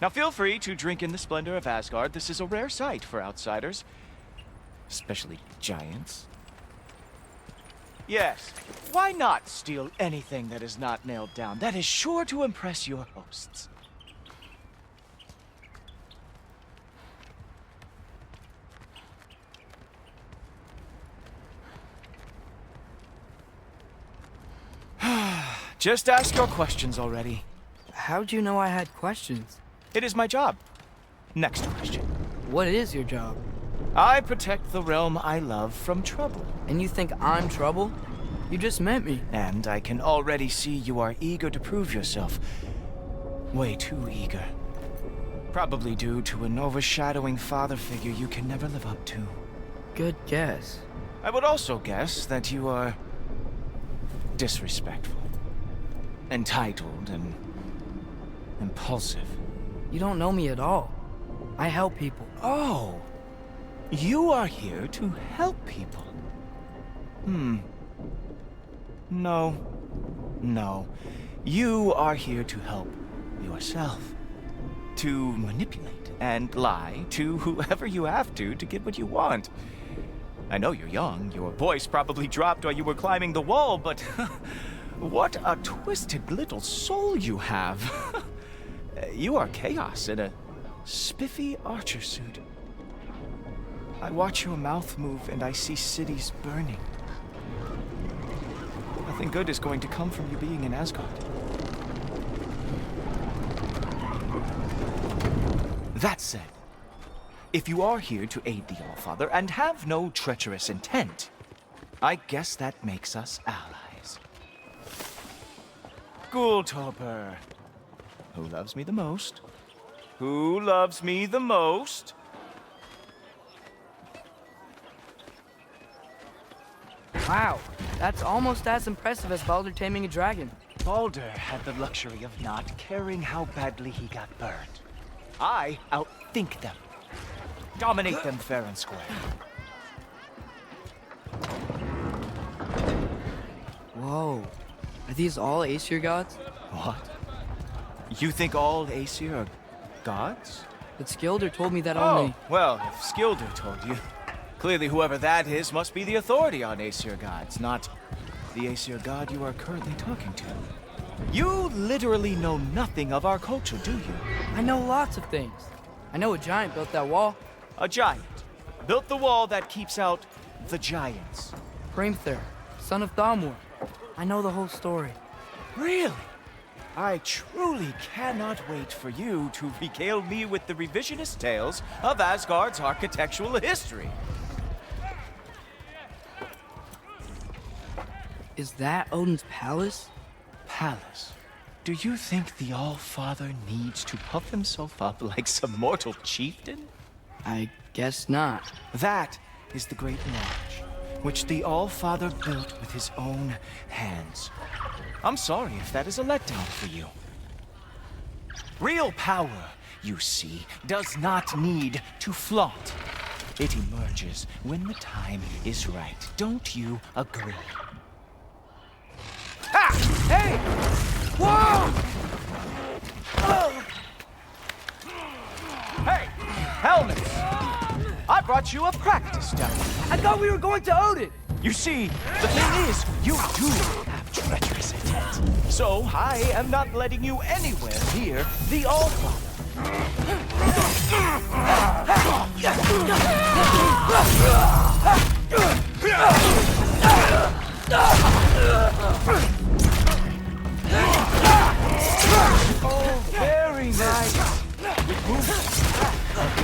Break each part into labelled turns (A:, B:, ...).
A: Now feel free to drink in the splendor of Asgard. This is a rare sight for outsiders. Especially giants. Yes, why not steal anything that is not nailed down? That is sure to impress your hosts. Just ask your questions already.
B: How'd you know I had questions?
A: It is my job. Next question.
B: What is your job?
A: I protect the realm I love from trouble.
B: And you think I'm trouble? You just met me.
A: And I can already see you are eager to prove yourself. Way too eager. Probably due to an overshadowing father figure you can never live up to.
B: Good guess.
A: I would also guess that you are disrespectful, entitled, and impulsive.
B: You don't know me at all. I help people.
A: Oh, you are here to help people. No. You are here to help yourself. To manipulate and lie to whoever you have to get what you want. I know you're young. Your voice probably dropped while you were climbing the wall, but what a twisted little soul you have. You are chaos in a spiffy archer suit. I watch your mouth move and I see cities burning. Nothing good is going to come from you being in Asgard. That said, if you are here to aid the Allfather and have no treacherous intent, I guess that makes us allies. Gultoper. Who loves me the most? Who loves me the most?
B: Wow, that's almost as impressive as Baldur taming a dragon.
A: Baldur had the luxury of not caring how badly he got burned. I outthink them. Dominate them fair and square.
B: Whoa. Are these all Aesir gods?
A: What? You think all Aesir are gods?
B: But Skilder told me that
A: Oh,
B: only...
A: well, if Skilder told you, clearly whoever that is must be the authority on Aesir gods, not the Aesir god you are currently talking to. You literally know nothing of our culture, do you?
B: I know lots of things. I know a giant built that wall.
A: A giant built the wall that keeps out the giants.
B: Hrimthur, son of Thamur. I know the whole story.
A: Really? I truly cannot wait for you to regale me with the revisionist tales of Asgard's architectural history.
B: Is that Odin's palace?
A: Palace? Do you think the All-Father needs to puff himself up like some mortal chieftain?
B: I guess not.
A: That is the Great Lodge, which the All-Father built with his own hands. I'm sorry if that is a letdown for you. Real power, you see, does not need to flaunt. It emerges when the time is right. Don't you agree? Ha! Hey! Whoa! Oh! Hey! Helmets! I brought you a practice dummy.
B: I thought we were going to Odin!
A: You see, the thing is, you do have treacherous intent. So I am not letting you anywhere near the All-Father. Oh, very nice. Good move.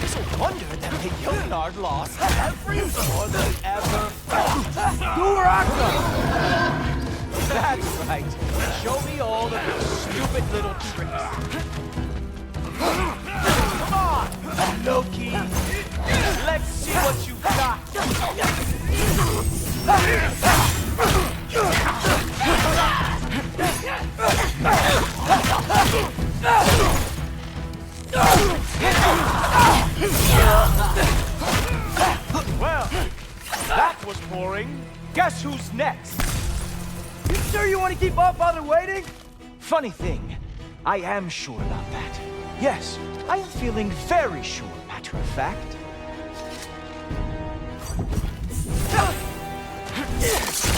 A: It's a wonder that the Jotnar lost every war they ever fought. That's right. Show me all of your stupid little tricks. Come on, Loki. Let's see what you've got. Well, that was boring. Guess who's next?
B: You sure you want to keep All-Father waiting?
A: Funny thing, I am sure about that. Yes, I am feeling very sure, matter of fact.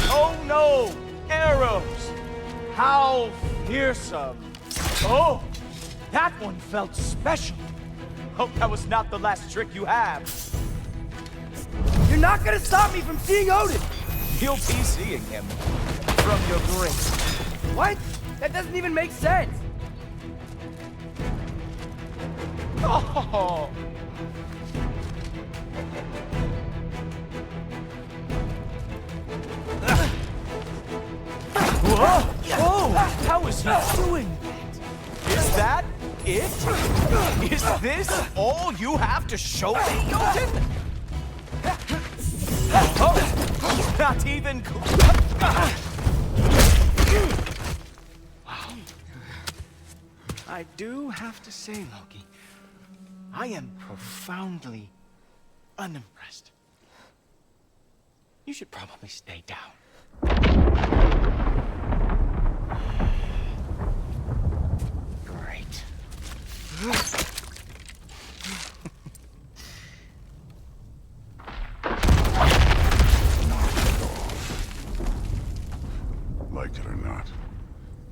A: Oh no! Arrows! How fearsome! Oh! That one felt special! Hope that was not the last trick you have.
B: You're not gonna stop me from seeing Odin!
A: You'll be seeing him from your grave.
B: What? That doesn't even make sense!
A: Oh! Whoa! Whoa! How is he doing that? Is that it? Is this all you have to show me, Jotun? Oh! Not even... Wow. I do have to say, Loki, I am profoundly unimpressed. You should probably stay down. Great.
C: Like it or not,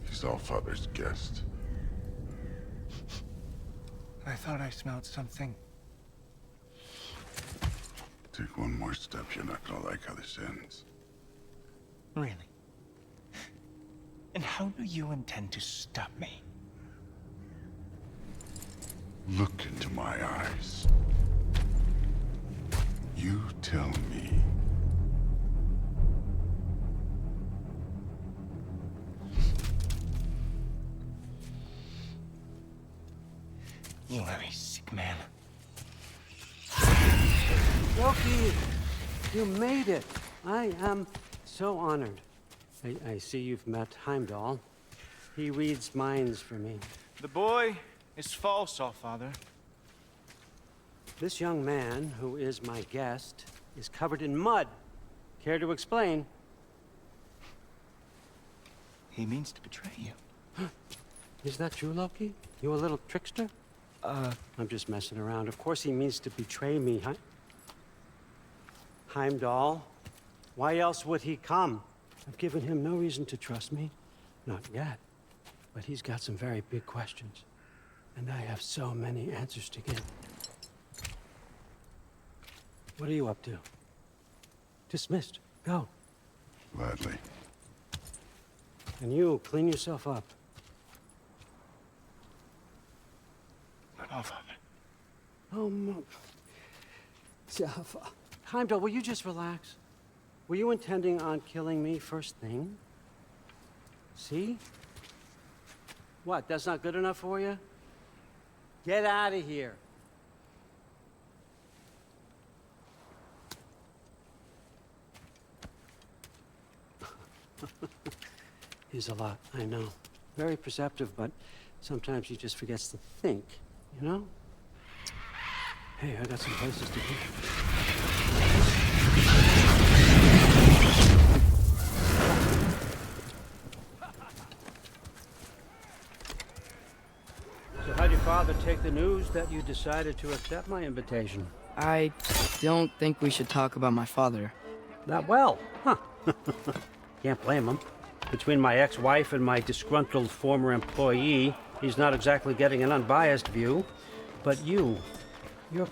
C: he's all Father's guest.
A: I thought I smelled something.
C: Take one more step, you're not gonna like how this ends.
A: Really? And how do you intend to stop me?
C: Look into my eyes. You tell me.
A: You are a sick man.
D: Loki, you made it. I am so honored. I see you've met Heimdall. He reads minds for me.
A: The boy is false, Allfather.
D: This young man, who is my guest, is covered in mud. Care to explain?
A: He means to betray you.
D: Is that true, Loki? You a little trickster? I'm just messing around. Of course he means to betray me, Heimdall. Why else would he come? I've given him no reason to trust me. Not yet. But he's got some very big questions. And I have so many answers to give. What are you up to? Dismissed. Go.
C: Gladly.
D: And you, clean yourself up.
A: But Allfather.
D: Oh, Heimdall, will you just relax? Were you intending on killing me first thing? See? What, that's not good enough for you? Get out of here. He's a lot, I know. Very perceptive, but sometimes he just forgets to think, you know? Hey, I got some places to be. So how'd your father take the news that you decided to accept my invitation?
B: I don't think we should talk about my father.
D: Not well, huh? Can't blame him. Between my ex-wife and my disgruntled former employee, he's not exactly getting an unbiased view. But you're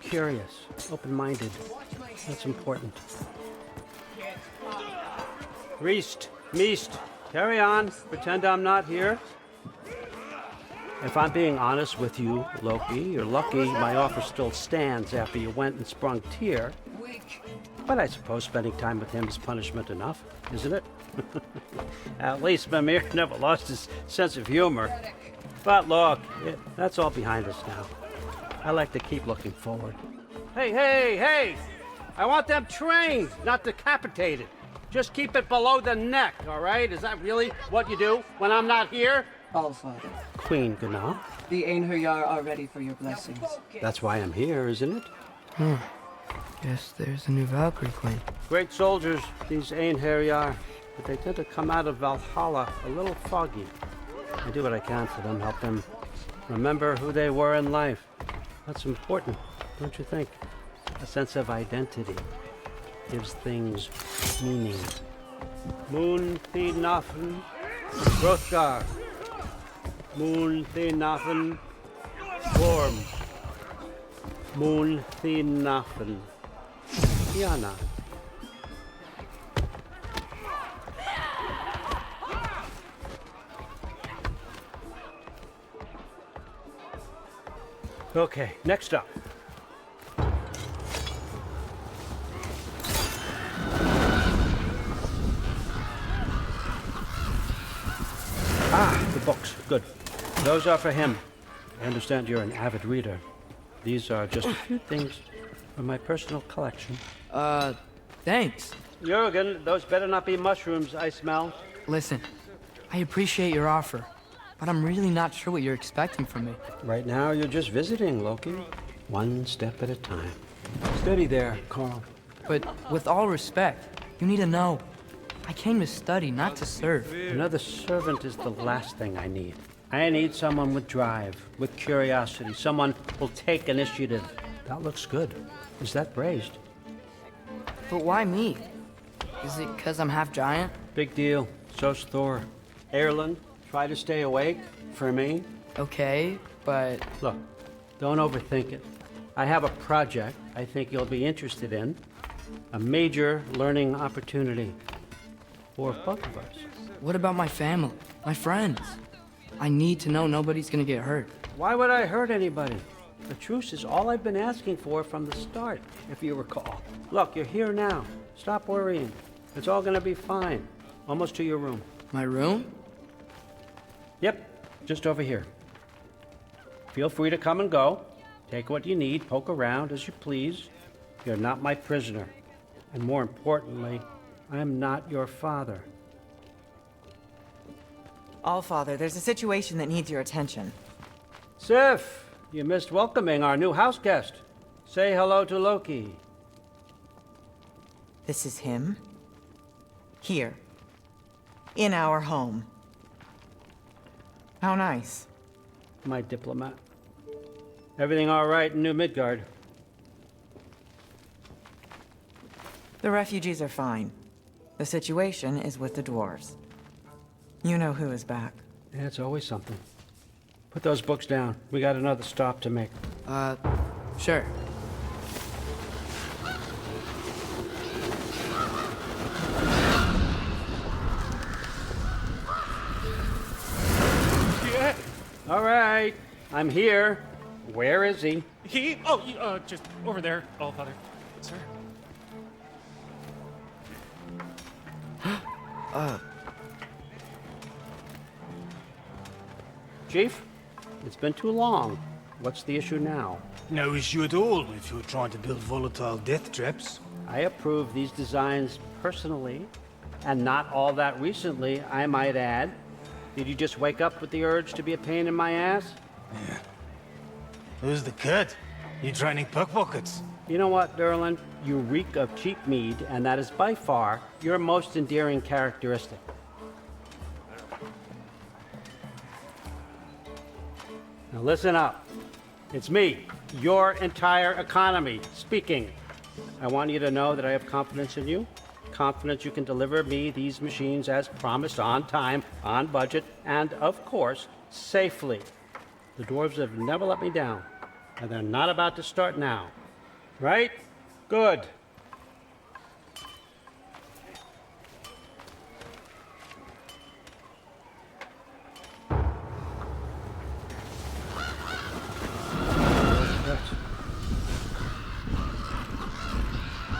D: curious, open-minded. That's important. Reist, Meest, carry on. Pretend I'm not here. If I'm being honest with you, Loki, you're lucky my offer still stands after you went and sprung Tyr. But I suppose spending time with him is punishment enough, isn't it? At least Mimir never lost his sense of humor. But look, that's all behind us now. I like to keep looking forward. Hey! I want them trained, not decapitated. Just keep it below the neck, all right? Is that really what you do when I'm not here?
E: Allfather,
D: Queen Gná.
E: the Einherjar are ready for your blessings.
D: That's why I'm here, isn't it?
B: Guess there's a new Valkyrie Queen.
D: Great soldiers, these Einherjar, but they tend to come out of Valhalla a little foggy. I do what I can for them, help them remember who they were in life. That's important, don't you think? A sense of identity gives things meaning. Moon the Nafen, Hrothgar. Moon the Nafen, Worm. Moon the Nafen, Tiana. Okay, next up. The books. Good. Those are for him. I understand you're an avid reader. These are just a few things from my personal collection.
B: Thanks.
D: Jurgen, those better not be mushrooms I smell.
B: Listen, I appreciate your offer, but I'm really not sure what you're expecting from me.
D: Right now, you're just visiting, Loki. One step at a time. Steady there, Carl.
B: But with all respect, you need to know, I came to study, not to serve.
D: Another servant is the last thing I need. I need someone with drive, with curiosity, someone who'll take initiative. That looks good. Is that braised?
B: But why me? Is it because I'm half giant?
D: Big deal. So's Thor. Erland, try to stay awake for me.
B: Okay, but
D: Look, don't overthink it. I have a project I think you'll be interested in. A major learning opportunity. For both of us.
B: what about my family, my friends? I need to know nobody's gonna get hurt.
D: Why would I hurt anybody? The truce is all I've been asking for from the start, if you recall. Look, you're here now. Stop worrying. It's all gonna be fine. Almost to your room.
B: My room?
D: Yep, just over here. Feel free to come and go. Take what you need, poke around as you please. You're not my prisoner. And more importantly, I am not your father.
F: Allfather, there's a situation that needs your attention.
D: Sif, you missed welcoming our new house guest. Say hello to Loki.
F: This is him. Here. In our home. How nice.
D: My diplomat. Everything all right in New Midgard?
F: The refugees are fine. The situation is with the dwarves. You know who is back.
D: Yeah, it's always something. Put those books down. We got another stop to make.
B: Sure.
G: Yeah.
D: All right, I'm here. Where is he?
G: Just over there, Allfather. Sir.
D: Chief, it's been too long. What's the issue now?
H: No issue at all if you're trying to build volatile death traps.
D: I approve these designs personally, and not all that recently, I might add. Did you just wake up with the urge to be a pain in my ass?
H: Yeah. Who's the cut? You training pickpockets?
D: You know what, Derlin? You reek of cheap mead, and that is by far your most endearing characteristic. Now listen up. It's me, your entire economy, speaking. I want you to know that I have confidence in you. Confidence you can deliver me these machines as promised, on time, on budget, and of course, safely. The dwarves have never let me down, and they're not about to start now. Right? Good.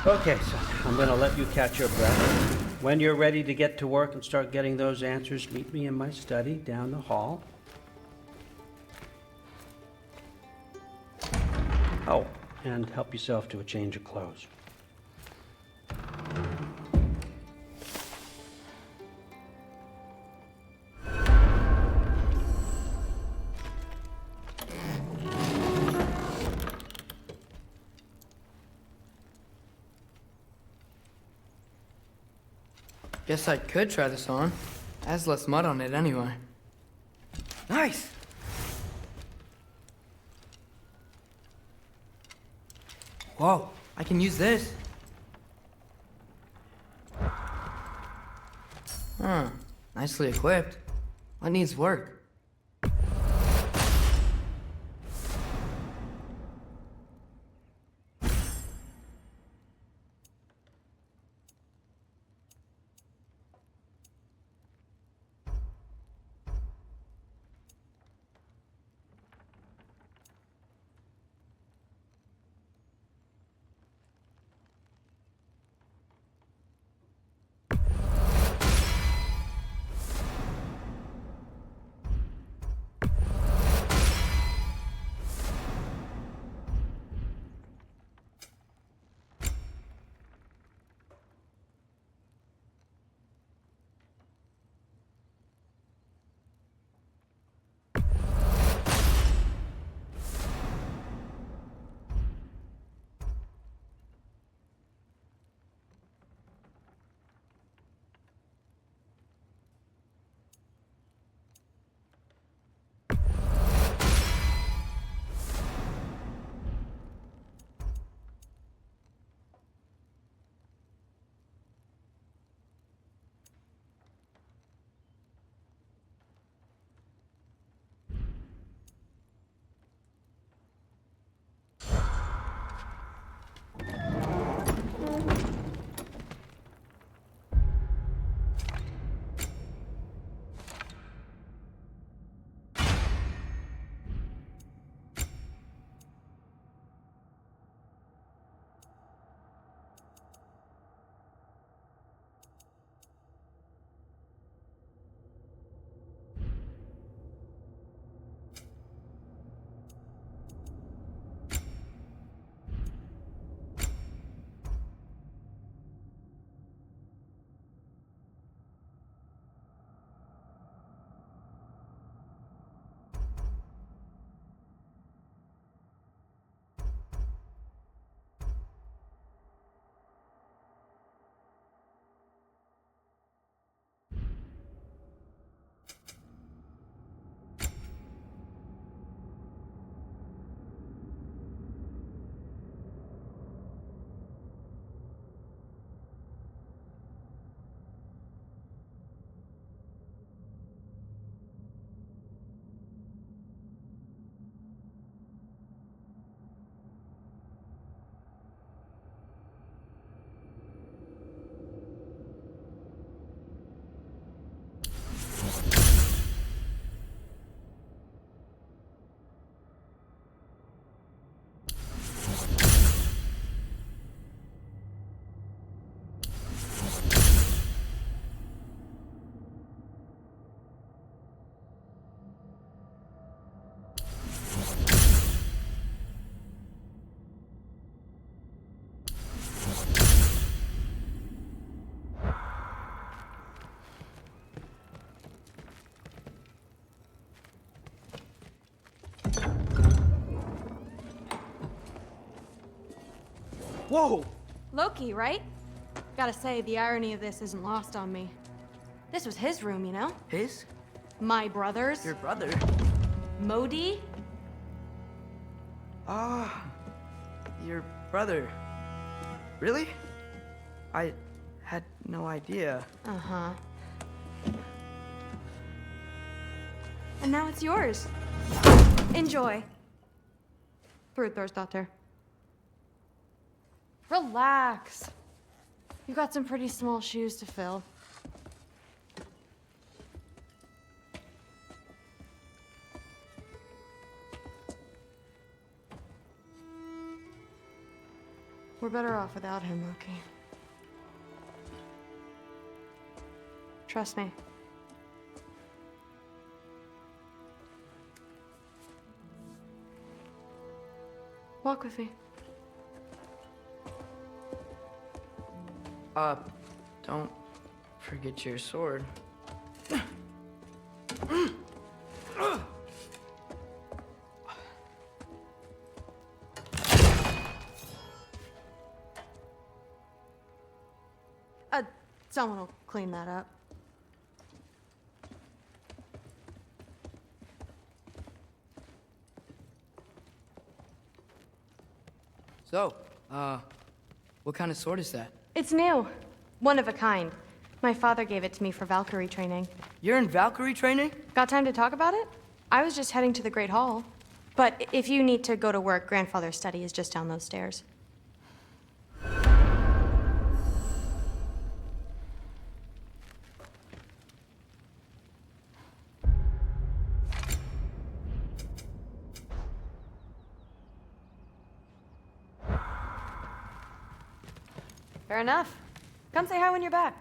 D: Okay, so I'm going to let you catch your breath. When you're ready to get to work and start getting those answers, meet me in my study down the hall. Oh, and help yourself to a change of clothes.
B: Guess I could try this on. Has less mud on it anyway. Nice! Whoa, I can use this. Nicely equipped. What needs work?
D: Whoa!
I: Loki, right? Gotta say, the irony of this isn't lost on me. This was his room, you know?
B: His?
I: My brother's.
B: Your brother?
I: Modi?
B: Ah, your brother. Really? I had no idea.
I: Uh-huh. And now it's yours. Enjoy. Daughter. Relax. You've got some pretty small shoes to fill. We're better off without him, Loki. Trust me. Walk with me.
B: Don't forget your sword.
I: Someone will clean that up.
B: So, What kind of sword is that?
I: It's new. One of a kind. My father gave it to me for Valkyrie training.
B: You're in Valkyrie training?
I: Got time to talk about it? I was just heading to the Great Hall. But if you need to go to work, Grandfather's study is just down those stairs. Fair enough. Come say hi when you're back.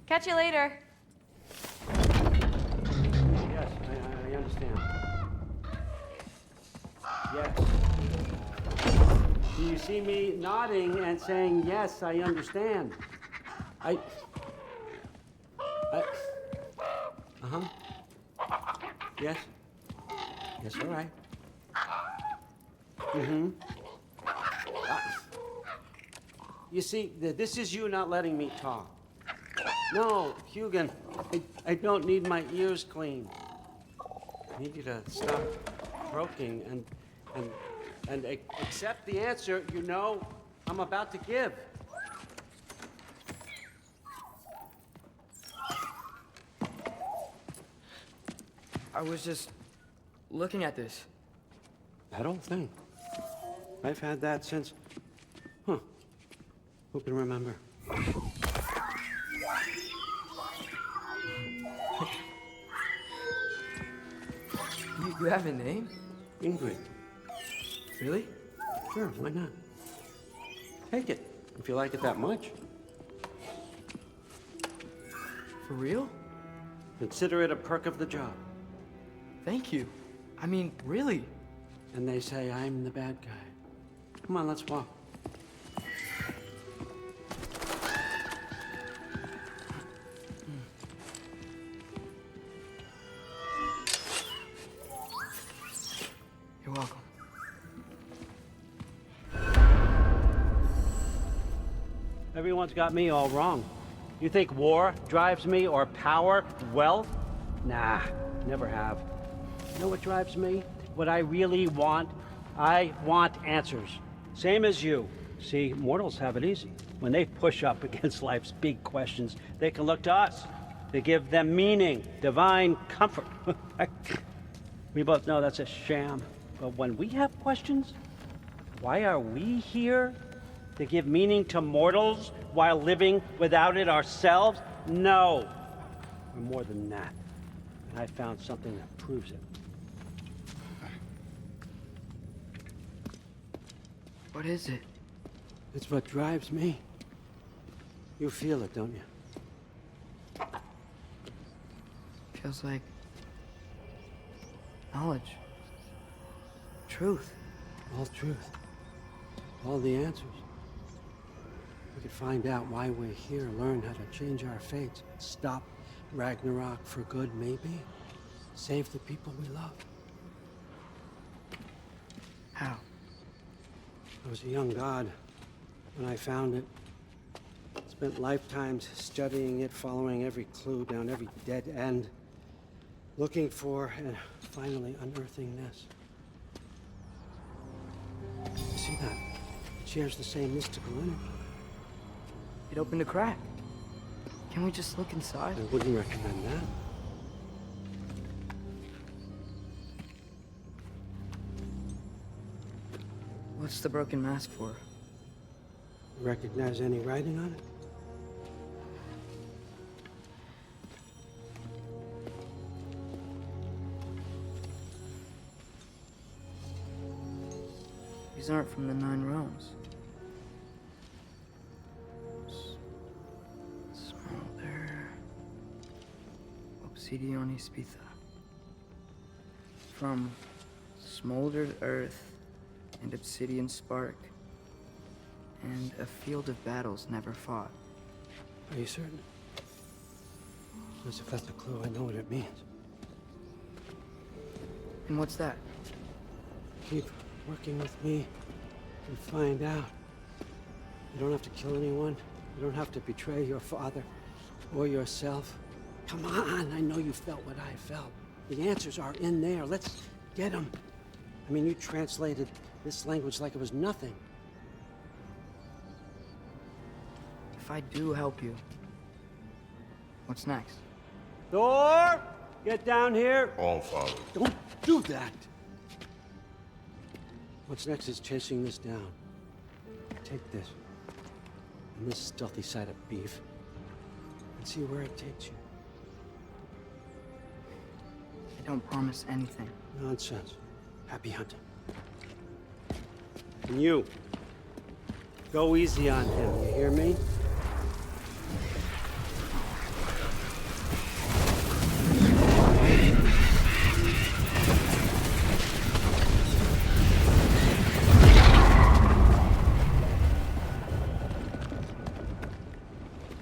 I: Catch you later.
D: Yes, I understand. Yes. Do you see me nodding and saying, yes, I understand? Uh-huh. Yes. Yes, all right. Mm-hmm. You see, this is you not letting me talk. No, Hugin, I don't need my ears cleaned. I need you to stop croaking and accept the answer you know I'm about to give.
B: I was just looking at this.
D: That old thing. I've had that since... Huh. Who can remember?
B: You have a name?
D: Ingrid.
B: Really?
D: Sure, why not? Take it, if you like it that much.
B: For real?
D: Consider it a perk of the job.
B: Thank you. I mean, really.
D: And they say I'm the bad guy. Come on, let's walk.
B: You're welcome.
D: Everyone's got me all wrong. You think war drives me, or power, wealth? Nah, never have. You know what drives me? What I really want? I want answers. Same as you. See, mortals have it easy. When they push up against life's big questions, they can look to us. They give them meaning, divine comfort. We both know that's a sham. But when we have questions, why are we here? To give meaning to mortals while living without it ourselves? No. We're more than that. And I found something that proves it.
B: What is it?
D: It's what drives me. You feel it, don't you?
B: Feels like knowledge. Truth.
D: All truth. All the answers. We could find out why we're here, learn how to change our fates, stop Ragnarok for good, maybe. Save the people we love.
B: How?
D: I was a young god when I found it. Spent lifetimes studying it, following every clue down every dead end, looking for and finally unearthing this. You see that? It shares the same mystical energy.
B: It opened a crack. Can we just look inside?
D: I wouldn't recommend that.
B: What's the broken mask for?
D: Recognize any writing on it?
B: These aren't from the 9 realms. Smolder. Obsidione Spitha. From smoldered earth and obsidian spark, and a field of battles never fought.
D: Are you certain? Because if that's a clue, I know what it means.
B: And what's that?
D: Keep working with me and find out. You don't have to kill anyone. You don't have to betray your father or yourself. Come on, I know you felt what I felt. The answers are in there. Let's get them. I mean, you translated this language like it was nothing.
B: If I do help you, what's next?
D: Thor! Get down here!
C: All Father.
D: Don't do that! What's next is chasing this down. Take this, and this stealthy side of beef, and see where it takes you.
B: I don't promise anything.
D: Nonsense. Happy hunting. And you, go easy on him, you hear me?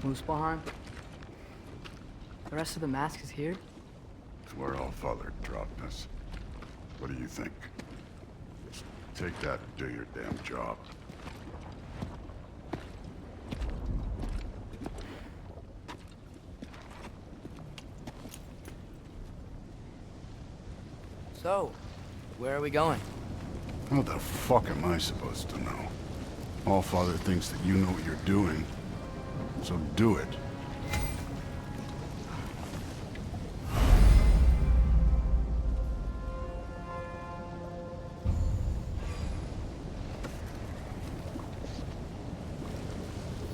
B: Muspelheim? The rest of the mask is here?
C: It's where All Father dropped us. What do you think? Take that and do your damn job.
B: So, where are we going?
C: How the fuck am I supposed to know? All Father thinks that you know what you're doing, so do it.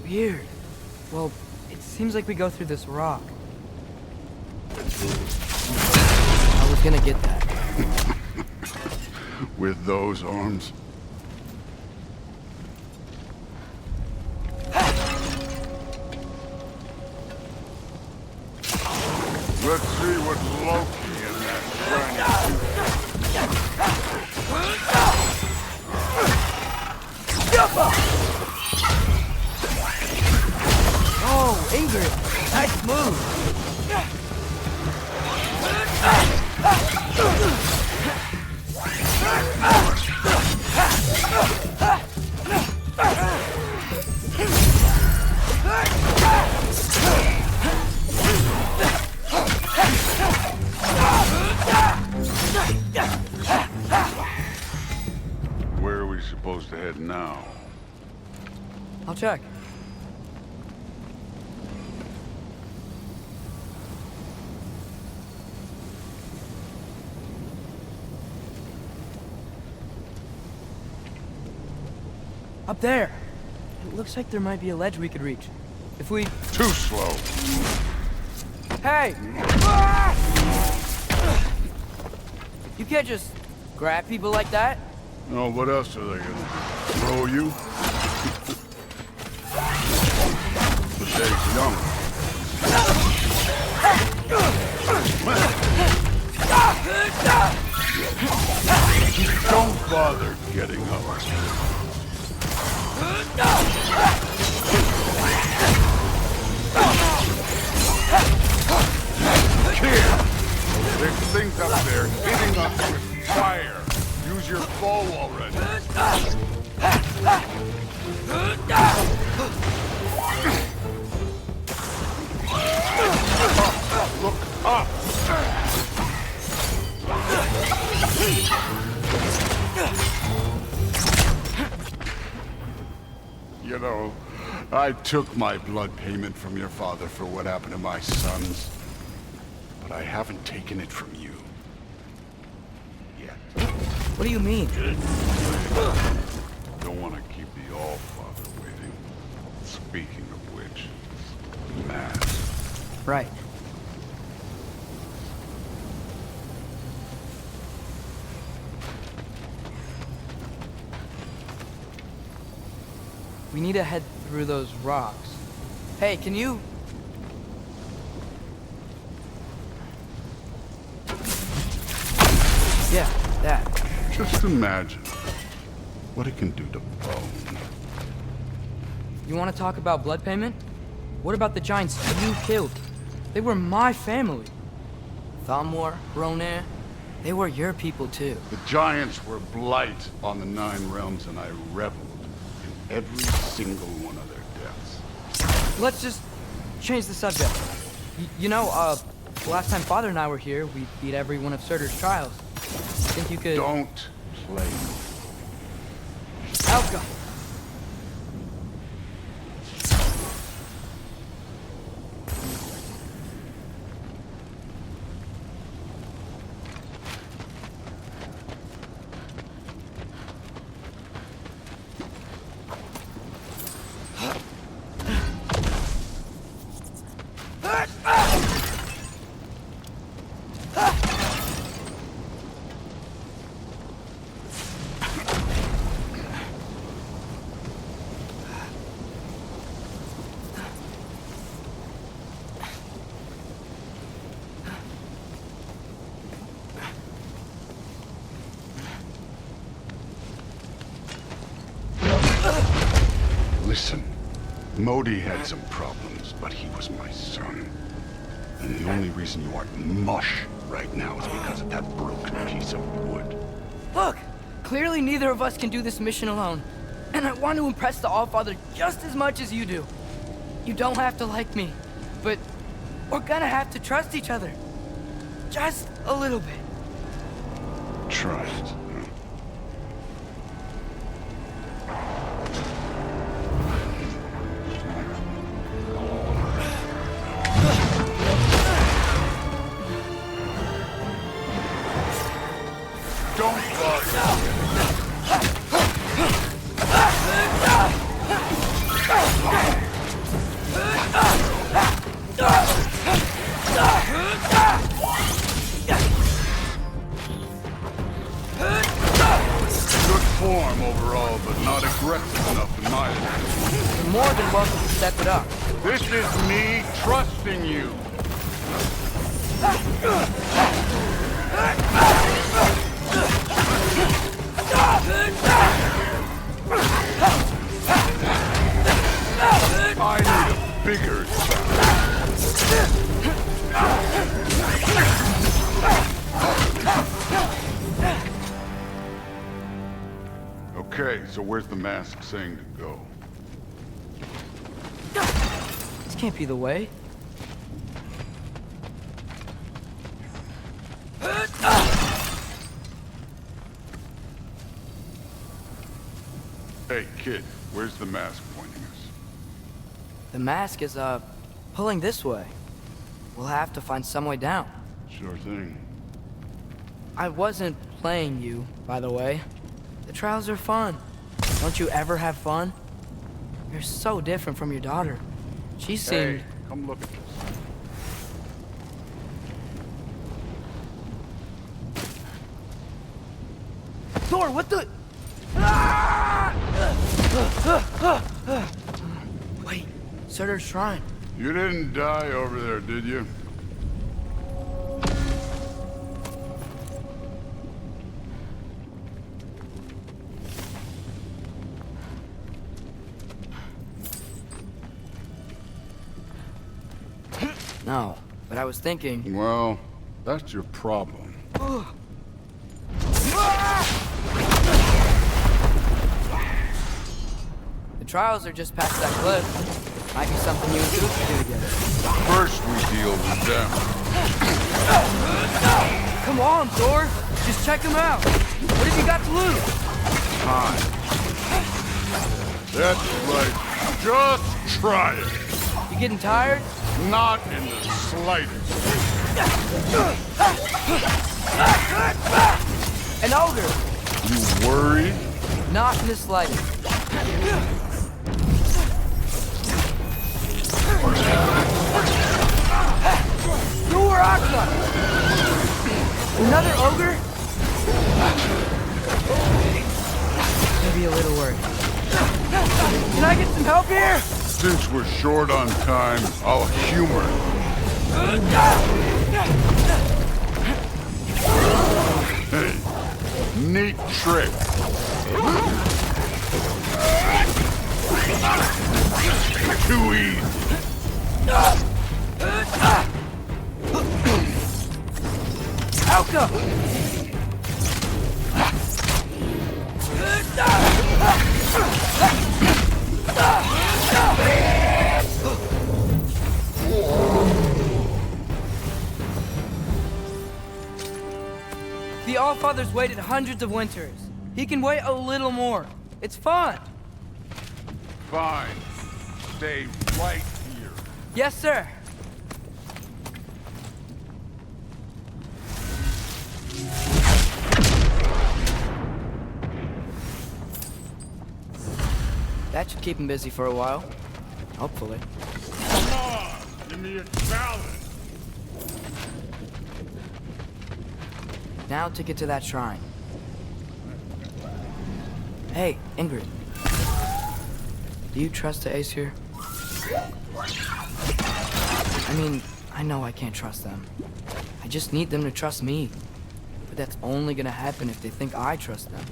B: Weird. Well, it seems like we go through this rock. I was gonna get that.
C: With those arms? Let's see what's Loki in that
B: Oh, Ingrid! Nice move!
C: Where are we supposed to head now?
B: I'll check. Up there! It looks like there might be a ledge we could reach. If we...
C: Too slow.
B: Hey! You can't just grab people like that.
C: Oh, what else are they gonna throw you? The day's young. Don't bother getting up. Kid! There's things up there hitting us with fire. Use your bow already. Look up! You know, I took my blood payment from your father for what happened to my sons. But I haven't taken it from you. Yet.
B: What do you mean?
C: Don't want to keep the All-Father waiting. Speaking of which, Matt.
B: Right. We need to head through those rocks. Hey, can you... Yeah, that.
C: Just imagine what it can do to bone.
B: You want to talk about blood payment? What about the giants you killed? They were my family. Thamor, Ronair, they were your people too.
C: The giants were blight on the 9 realms, and I reveled in every single one of their deaths.
B: Let's just change the subject. You know, last time Father and I were here, we beat every one of Surtur's trials. Think you could...
C: Don't play.
B: Helga!
C: Listen, Modi had some problems, but he was my son. And the only reason you aren't mush right now is because of that broken piece of wood.
B: Look! Clearly neither of us can do this mission alone. And I want to impress the Allfather just as much as you do. You don't have to like me, but we're gonna have to trust each other. Just a little bit.
C: Trust. Don't Good form overall, but not aggressive enough in my opinion.
B: You're more than welcome to step it up.
C: This is me trusting you. I need a bigger Okay, so where's the mask saying to go?
B: This can't be the way.
C: Hey, kid, where's the mask pointing us?
B: The mask is, pulling this way. We'll have to find some way down.
C: Sure thing.
B: I wasn't playing you, by the way. The trials are fun. Don't you ever have fun? You're so different from your daughter. She seemed...
C: Hey, come look at this.
B: Thor, what the... Wait, Surtur's shrine.
C: You didn't die over there, did you?
B: No, but I was thinking...
C: Well, that's your problem.
B: The trials are just past that cliff. Might be something you and Goose can do together.
C: First we deal with them.
B: Come on, Thor! Just check them out! What have you got to lose?
C: Time. That's right. Just try it.
B: You getting tired?
C: Not in the slightest.
B: An ogre!
C: You worried?
B: Not in the slightest. Thor Aqua! Another ogre? Maybe a little worried. Can I get some help here?
C: Since we're short on time, I'll humor. Hey, neat trick. Too easy.
B: Alka! The Allfathers waited hundreds of winters. He can wait a little more. It's fun.
C: Fine. Stay right here.
B: Yes, sir. That should keep him busy for a while. Hopefully.
C: Come on! Give me a challenge!
B: Now to get to that shrine. Hey, Ingrid. Do you trust the Aesir? I mean, I know I can't trust them. I just need them to trust me. But that's only gonna happen if they think I trust them.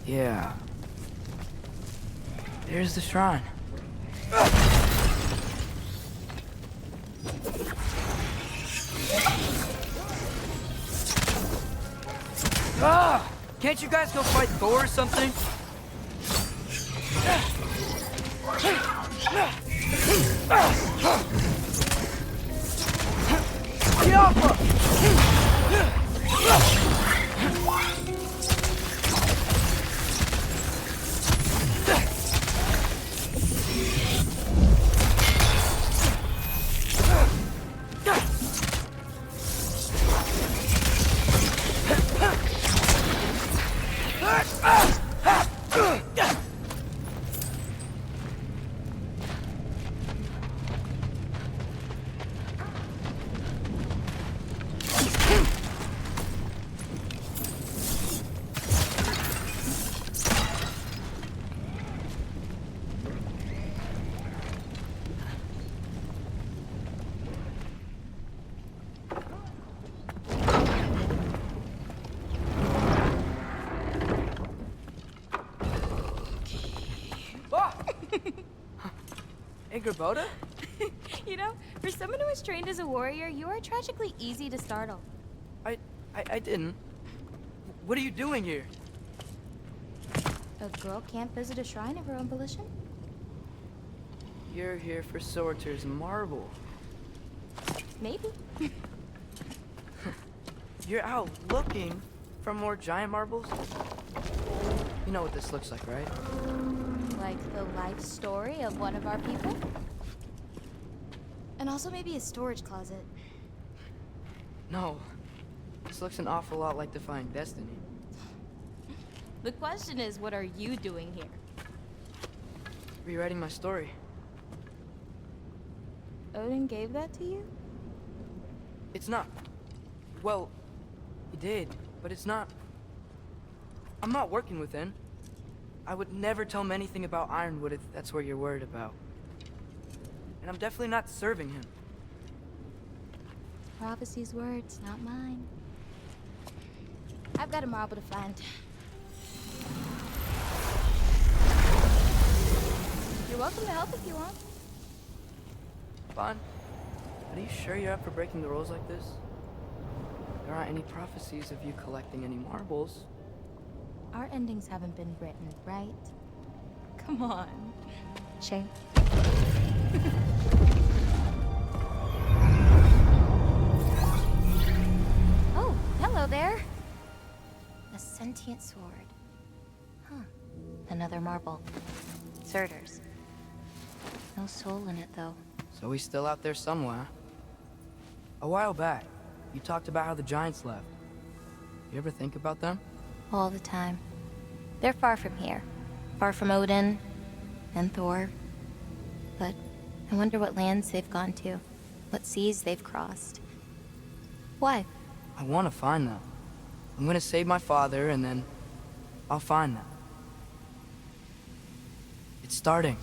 B: Yeah. There's the shrine. Ah! Can't you guys go fight Thor or something? Get off her! Ingrid?
J: You know, for someone who was trained as a warrior, you are tragically easy to startle.
B: I didn't. What are you doing here?
J: A girl can't visit a shrine of her own volition?
B: You're here for Sorter's marble.
J: Maybe.
B: You're out looking for more giant marbles? You know what this looks like, right?
J: Like the life story of one of our people? And also maybe a storage closet.
B: No. This looks an awful lot like Defying Destiny.
J: The question is, what are you doing here?
B: Rewriting my story.
J: Odin gave that to you?
B: It's not. Well, he did, but it's not. I'm not working with him. I would never tell him anything about Ironwood if that's what you're worried about. And I'm definitely not serving him.
J: Prophecy's words, not mine. I've got a marble to find. You're welcome to help if you want.
B: Bon, are you sure you're up for breaking the rules like this? There aren't any prophecies of you collecting any marbles.
J: Our endings haven't been written, right? Come on. Shay. Oh, hello there. A sentient sword. Huh. Another marble. Surtur's. No soul in it, though.
B: So he's still out there somewhere. A while back, you talked about how the giants left. You ever think about them?
J: All the time. They're far from here. Far from Odin and Thor. But I wonder what lands they've gone to. What seas they've crossed. Why?
B: I want to find them. I'm gonna save my father, and then I'll find them. It's starting.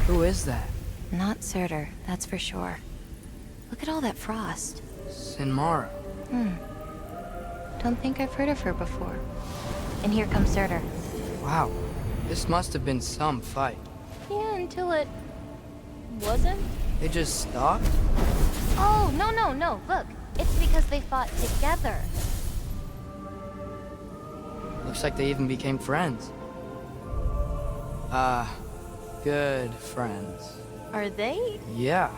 B: Who is that?
J: Not Surtur, that's for sure. Look at all that frost.
B: Sinmara.
J: Don't think I've heard of her before. And here comes Surtur.
B: Wow. This must have been some fight.
J: Yeah, until it... wasn't?
B: They just stopped?
J: Oh, no. Look, it's because they fought together.
B: Looks like they even became friends. Good friends.
J: Are they?
B: Yeah,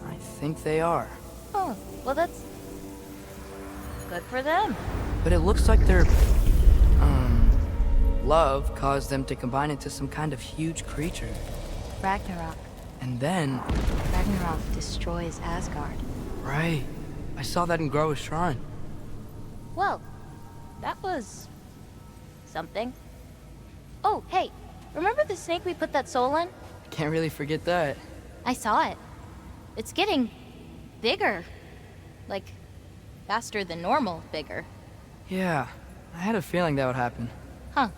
B: I think they are.
J: Oh, well that's... good for them.
B: but it looks like their, love caused them to combine into some kind of huge creature.
J: Ragnarok.
B: And then...
J: Ragnarok destroys Asgard.
B: Right. I saw that in Groa's shrine.
J: Well, that was... something. Oh, hey, remember the snake we put that soul in?
B: I can't really forget that.
J: I saw it. It's getting... bigger. Like, faster than normal bigger.
B: Yeah, I had a feeling that would happen.
J: Huh.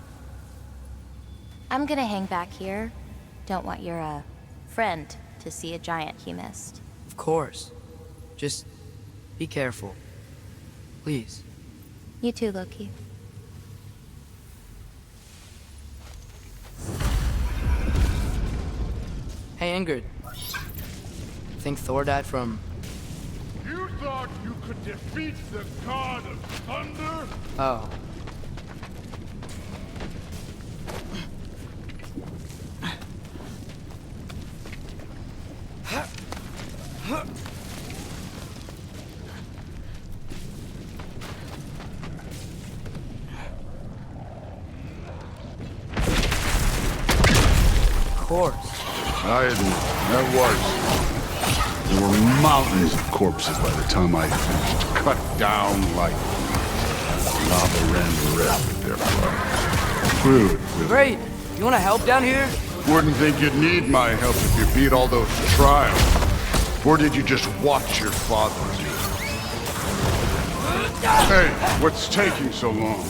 J: I'm gonna hang back here. Don't want your, friend to see a giant he missed.
B: Of course. Just be careful. Please.
J: You too, Loki.
B: Hey, Ingrid. Think Thor died from...
C: You thought you could defeat the god of thunder?
B: Oh. Of course.
C: I admit, that was. There were mountains of corpses by the time I finished, cut down like lava ran red with their blood. Crude.
B: Great. You want to help down here?
C: Wouldn't think you'd need my help if you beat all those trials. Or did you just watch your father do it? Hey, what's taking so long?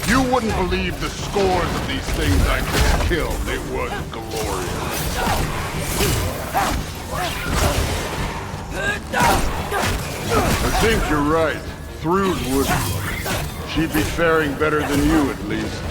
C: You wouldn't believe the scores of these things I just killed. It was glorious. I think you're right. Thrud would. She'd be faring better than you, at least.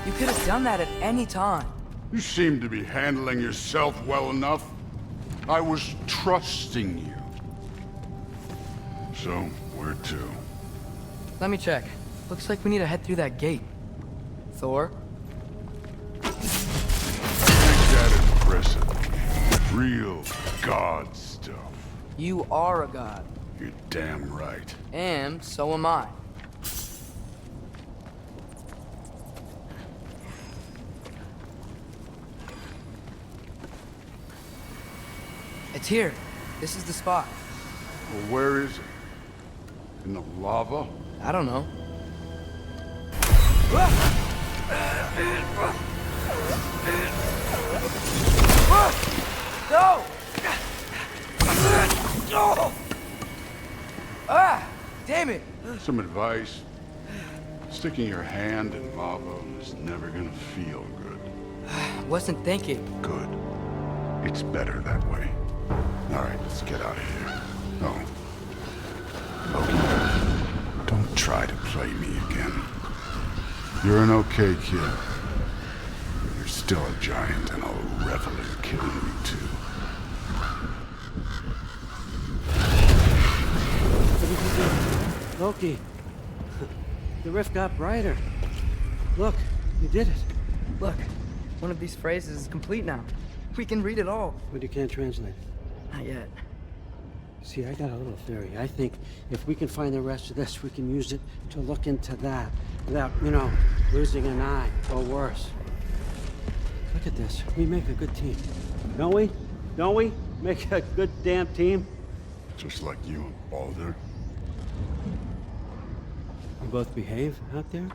B: You could have done that at any time.
C: You seem to be handling yourself well enough. I was trusting you. So, where to?
B: Let me check. Looks like we need to head through that gate. Thor?
C: Ain't that impressive? Real god stuff.
B: You are a god.
C: You're damn right.
B: And so am I. It's here. This is the spot.
C: Well, where is it? In the lava?
B: I don't know. No! Ah! Damn it!
C: Some advice. Sticking your hand in lava is never gonna feel good.
B: Wasn't thinking.
C: Good. It's better that way. All right, let's get out of here. Oh. Loki, don't try to play me again. You're an okay kid. But you're still a giant, and I'll revel in killing you too.
D: Loki, the rift got brighter. Look, you did it.
B: Look, one of these phrases is complete now. We can read it all.
D: But you can't translate.
B: Not yet.
D: See, I got a little theory. I think if we can find the rest of this, we can use it to look into that without, losing an eye, or worse. Look at this. We make a good team. Don't we? Don't we? Make a good damn team?
C: Just like you and Baldur.
D: You both behave out there?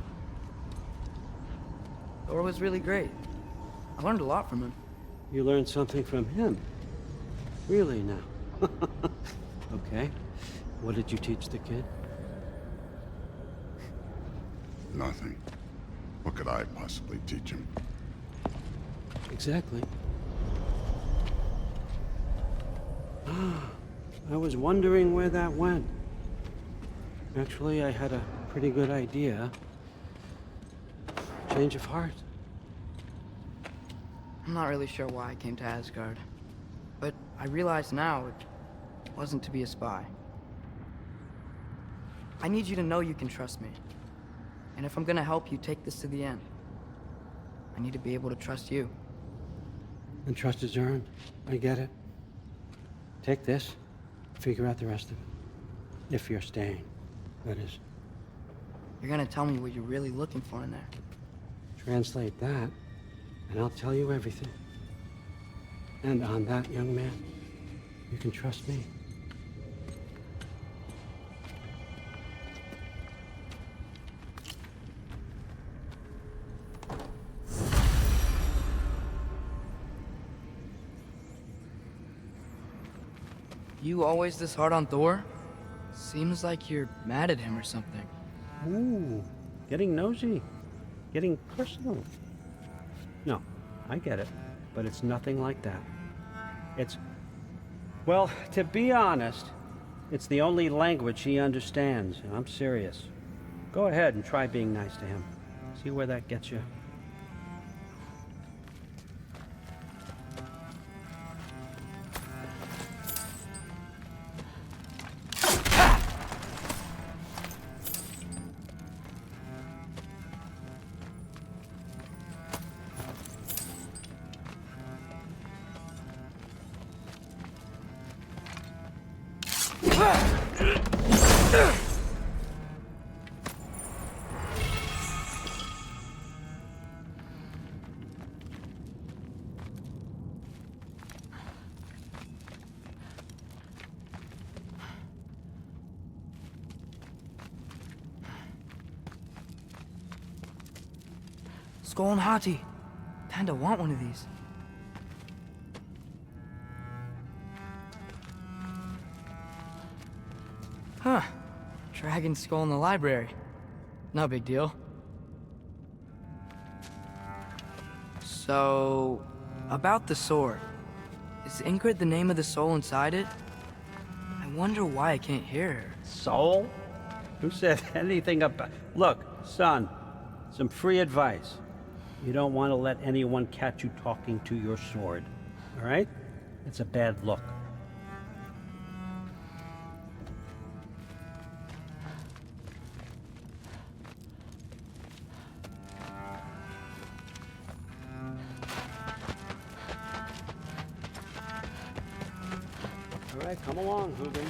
B: Thor was really great. I learned a lot from him.
D: You learned something from him? Really now? Okay. What did you teach the kid?
C: Nothing. What could I possibly teach him?
D: Exactly. I was wondering where that went. Actually, I had a pretty good idea. Change of heart.
B: I'm not really sure why I came to Asgard. But I realize now it wasn't to be a spy. I need you to know you can trust me. And if I'm gonna help you take this to the end, I need to be able to trust you.
D: And trust is earned. I get it. Take this, figure out the rest of it. If you're staying, that is.
B: You're gonna tell me what you're really looking for in there.
D: Translate that, and I'll tell you everything. And on that, young man, you can trust me.
B: You always this hard on Thor? Seems like you're mad at him or something.
D: Ooh, getting nosy. Getting personal. No, I get it, but it's nothing like that. It's... Well, to be honest, it's the only language he understands, and I'm serious. Go ahead and try being nice to him. See where that gets you.
B: Skull and Hati. Kinda want one of these. Huh. Dragon skull in the library. No big deal. So, about the sword. Is Ingrid the name of the soul inside it? I wonder why I can't hear her.
D: Soul? Who said anything about... Look, son, some free advice. You don't want to let anyone catch you talking to your sword, all right? It's a bad look. All right, come along, Hugin.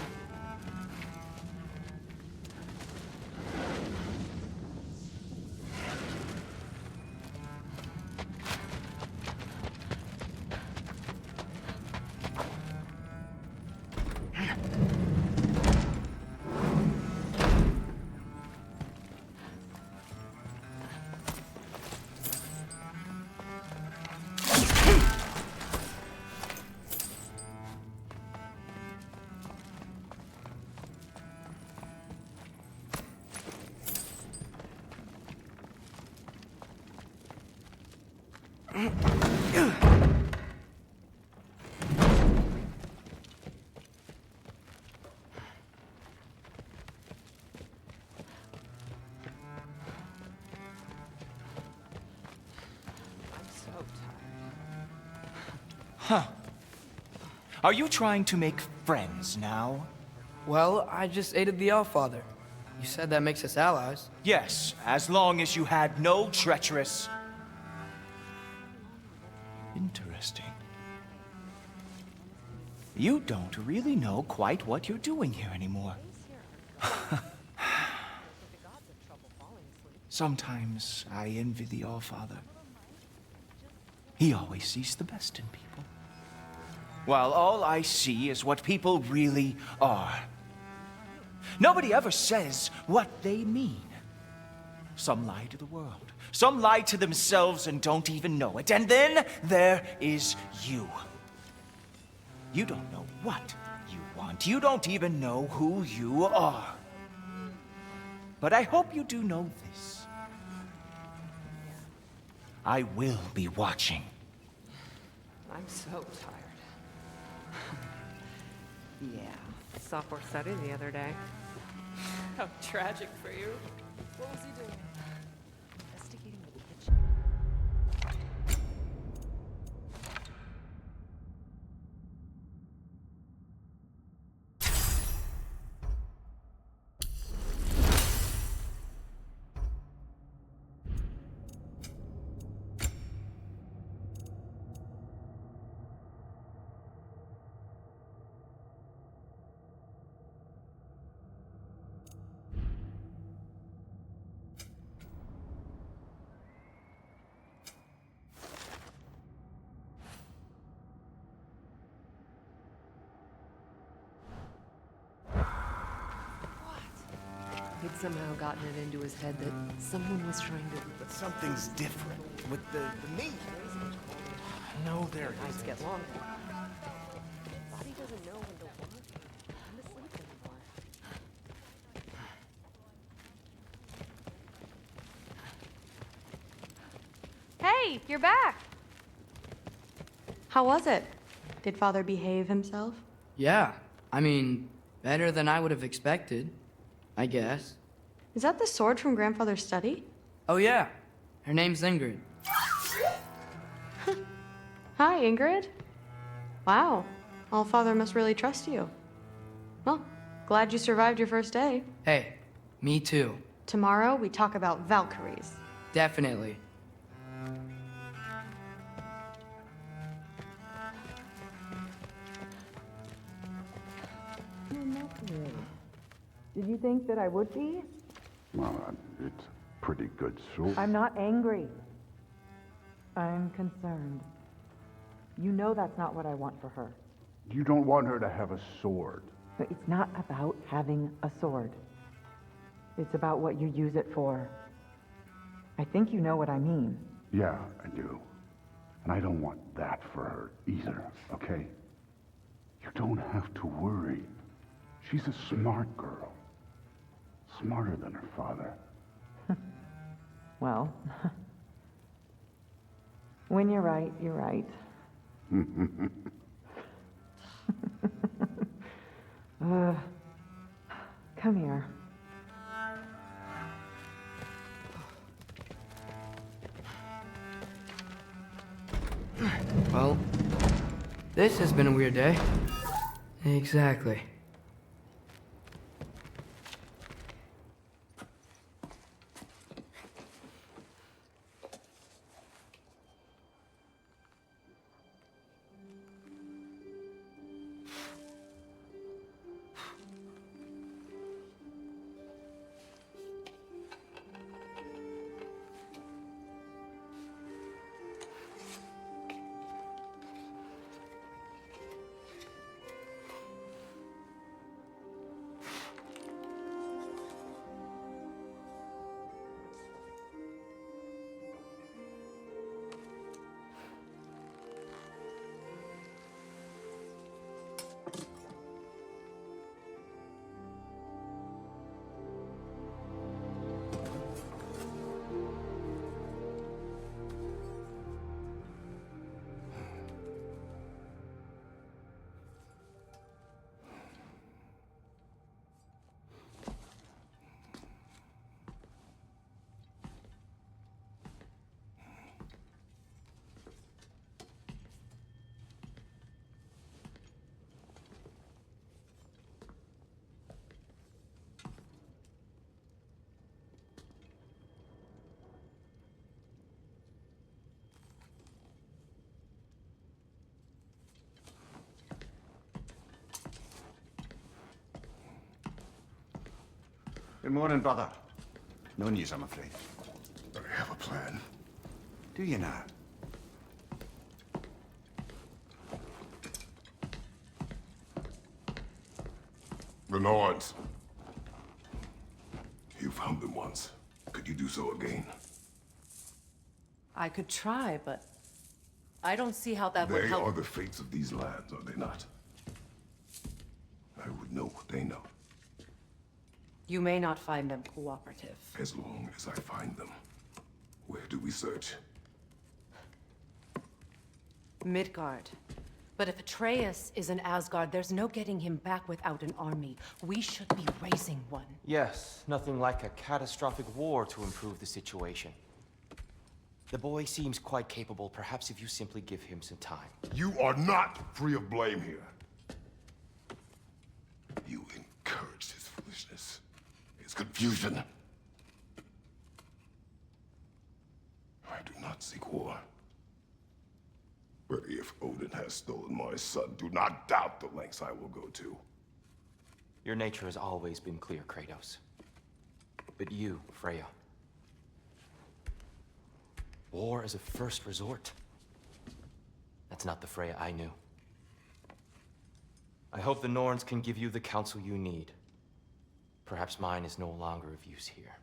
A: Huh. Are you trying to make friends now?
B: Well, I just aided the Allfather. You said that makes us allies.
A: Yes, as long as you had no treacherous... Interesting. You don't really know quite what you're doing here anymore. Sometimes I envy the All-Father. He always sees the best in people, while all I see is what people really are. Nobody ever says what they mean. Some lie to the world. Some lie to themselves and don't even know it. And then there is you. You don't know what you want. You don't even know who you are. But I hope you do know this. I will be watching.
F: I'm so tired. Yeah, software study the other day. How tragic for you. What was he doing? Investigating the kitchen.
K: He'd somehow gotten it into his head that someone was trying to...
A: But something's different with the meat. No, there
K: Nights
A: isn't.
K: get longer. Body doesn't know when to work and to sleep anymore.
I: Hey, you're back! How was it? Did Father behave himself?
B: Yeah, I mean, better than I would have expected, I guess.
I: Is that the sword from Grandfather's study?
B: Oh yeah, her name's Ingrid.
I: Hi, Ingrid. Wow, All-Father must really trust you. Well, glad you survived your first day.
B: Hey, me too.
I: Tomorrow, we talk about Valkyries.
B: Definitely.
F: Did you think that I would be?
C: Well, it's a pretty good sword.
F: I'm not angry. I'm concerned. You know that's not what I want for her.
C: You don't want her to have a sword.
F: But it's not about having a sword. It's about what you use it for. I think you know what I mean.
C: Yeah, I do. And I don't want that for her either, okay? You don't have to worry. She's a smart girl. Smarter than her father.
F: Well, when you're right, you're right. Come here.
B: Well, this has been a weird day. Exactly.
L: Good morning, brother. No news, I'm afraid.
C: plan. Do you not?
L: The Norns. You found them once. Could you do so again?
E: I could try, but I don't see how that would
L: They
E: help.
L: are the fates of these lands, are they not? I would know what they know,
E: You may not find them cooperative.
L: as long as I find them. Where do we search?
E: Midgard. But if Atreus is in Asgard, there's no getting him back without an army. We should be raising one.
M: Yes, nothing like a catastrophic war to improve the situation. The boy seems quite capable, perhaps if you simply give him some time.
L: You are not free of blame here. You encouraged his foolishness, his confusion. I do not seek war. But if Odin has stolen my son, do not doubt the lengths I will go to.
M: Your nature has always been clear, Kratos. But you, Freya. War as a first resort. That's not the Freya I knew. I hope the Norns can give you the counsel you need. Perhaps mine is no longer of use here.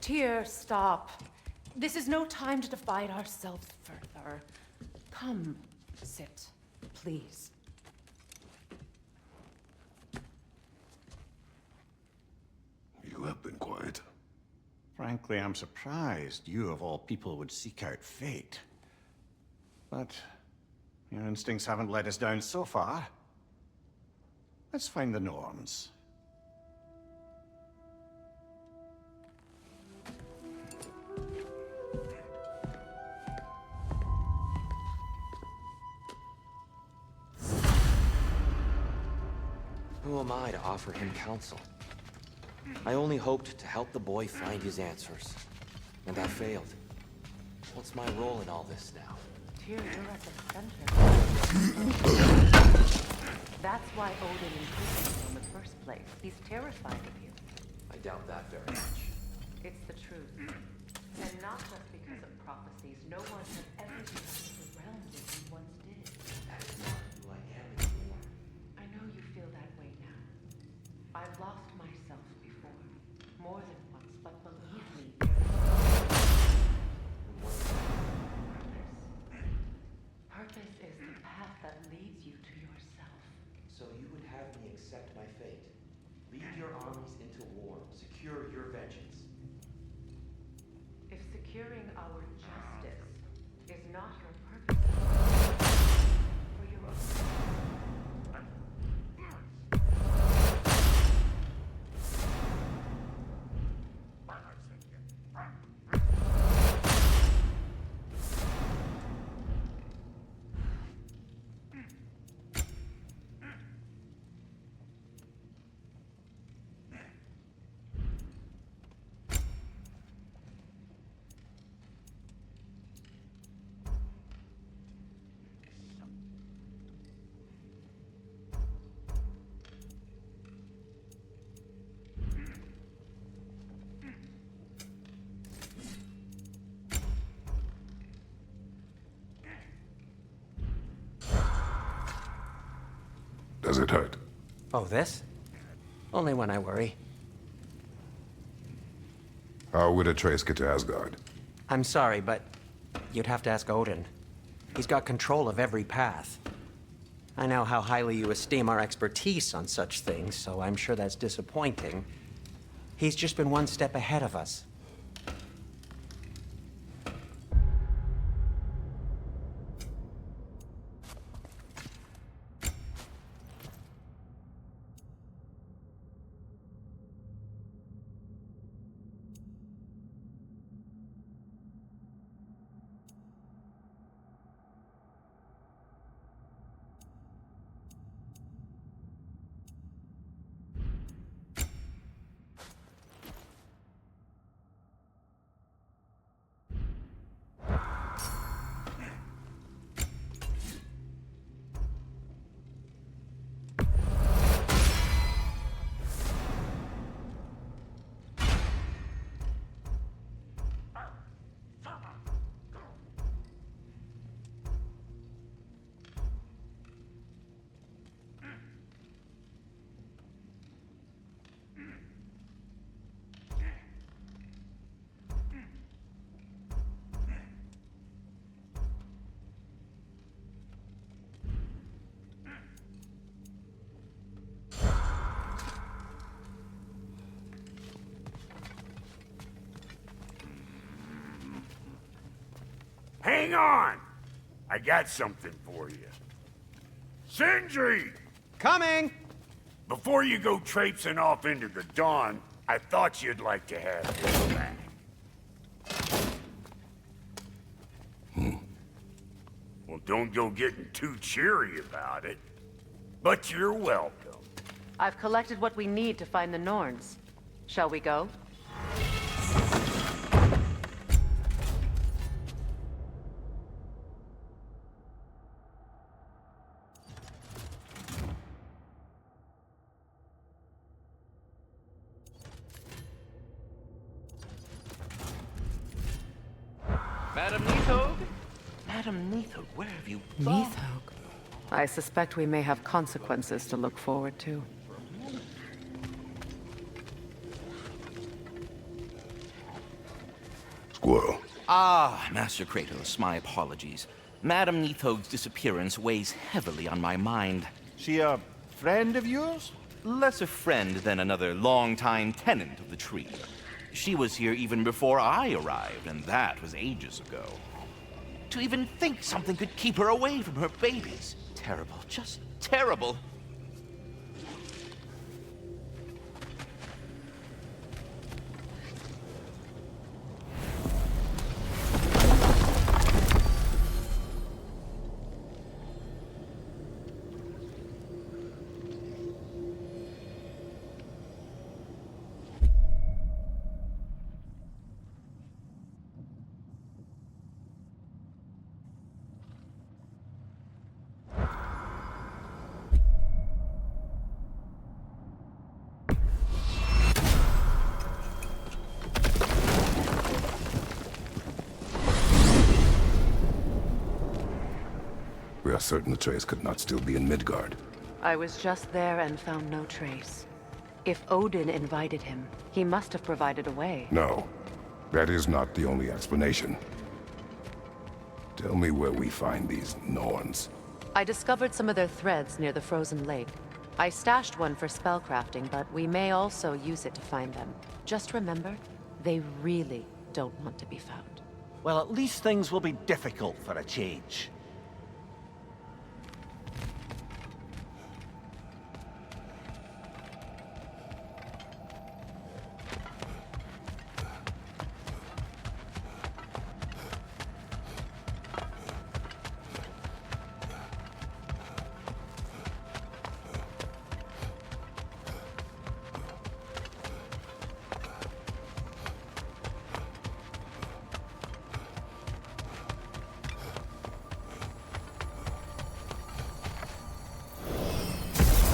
E: Tyr, stop. This is no time to divide ourselves further. Come, sit, please.
L: You have been quiet.
N: Frankly, I'm surprised you, of all people, would seek out fate. But your instincts haven't let us down so far. Let's find the Norns.
M: Who am I to offer him counsel? I only hoped to help the boy find his answers. And I failed. What's my role in all this now?
E: Tyr, you're at the center. That's why Odin imprisoned you in the first place. He's terrified of you.
M: I doubt that very much.
E: It's the truth. And not just because of prophecies. No one has ever become the realm that you once did.
M: That is not who I am anymore.
E: I know you feel that way now. I've lost myself before. More than once, but believe me, purpose is the path that leads you to yourself.
M: So you would have me accept my fate. Lead your armies into war. Secure your vengeance.
E: If securing our justice is not your purpose, for your own.
L: Does it hurt?
D: Oh, this? Only when I worry.
L: How would Atreus get to Asgard?
D: I'm sorry, but you'd have to ask Odin. He's got control of every path. I know how highly you esteem our expertise on such things, so I'm sure that's disappointing. He's just been one step ahead of us.
O: Hang on! I got something for you. Sindri!
N: Coming!
O: Before you go traipsing off into the dawn, I thought you'd like to have this back. Well, don't go getting too cheery about it. But you're welcome.
E: I've collected what we need to find the Norns. Shall we go?
M: Madam Neathog? Madam Neathog, where have you gone?
E: Neathog. I suspect we may have consequences to look forward to.
L: Squirrel.
M: Ah, Master Kratos, my apologies. Madam Neathog's disappearance weighs heavily on my mind.
N: She a friend of yours?
M: Less a friend than another longtime tenant of the tree. She was here even before I arrived, and that was ages ago. To even think something could keep her away from her babies. Terrible, just terrible.
L: We are certain Atreus could not still be in Midgard.
E: I was just there and found no trace. If Odin invited him, he must have provided a way.
L: No, that is not the only explanation. Tell me where we find these Norns.
E: I discovered some of their threads near the frozen lake. I stashed one for spellcrafting, but we may also use it to find them. Just remember, they really don't want to be found.
N: Well, at least things will be difficult for a change.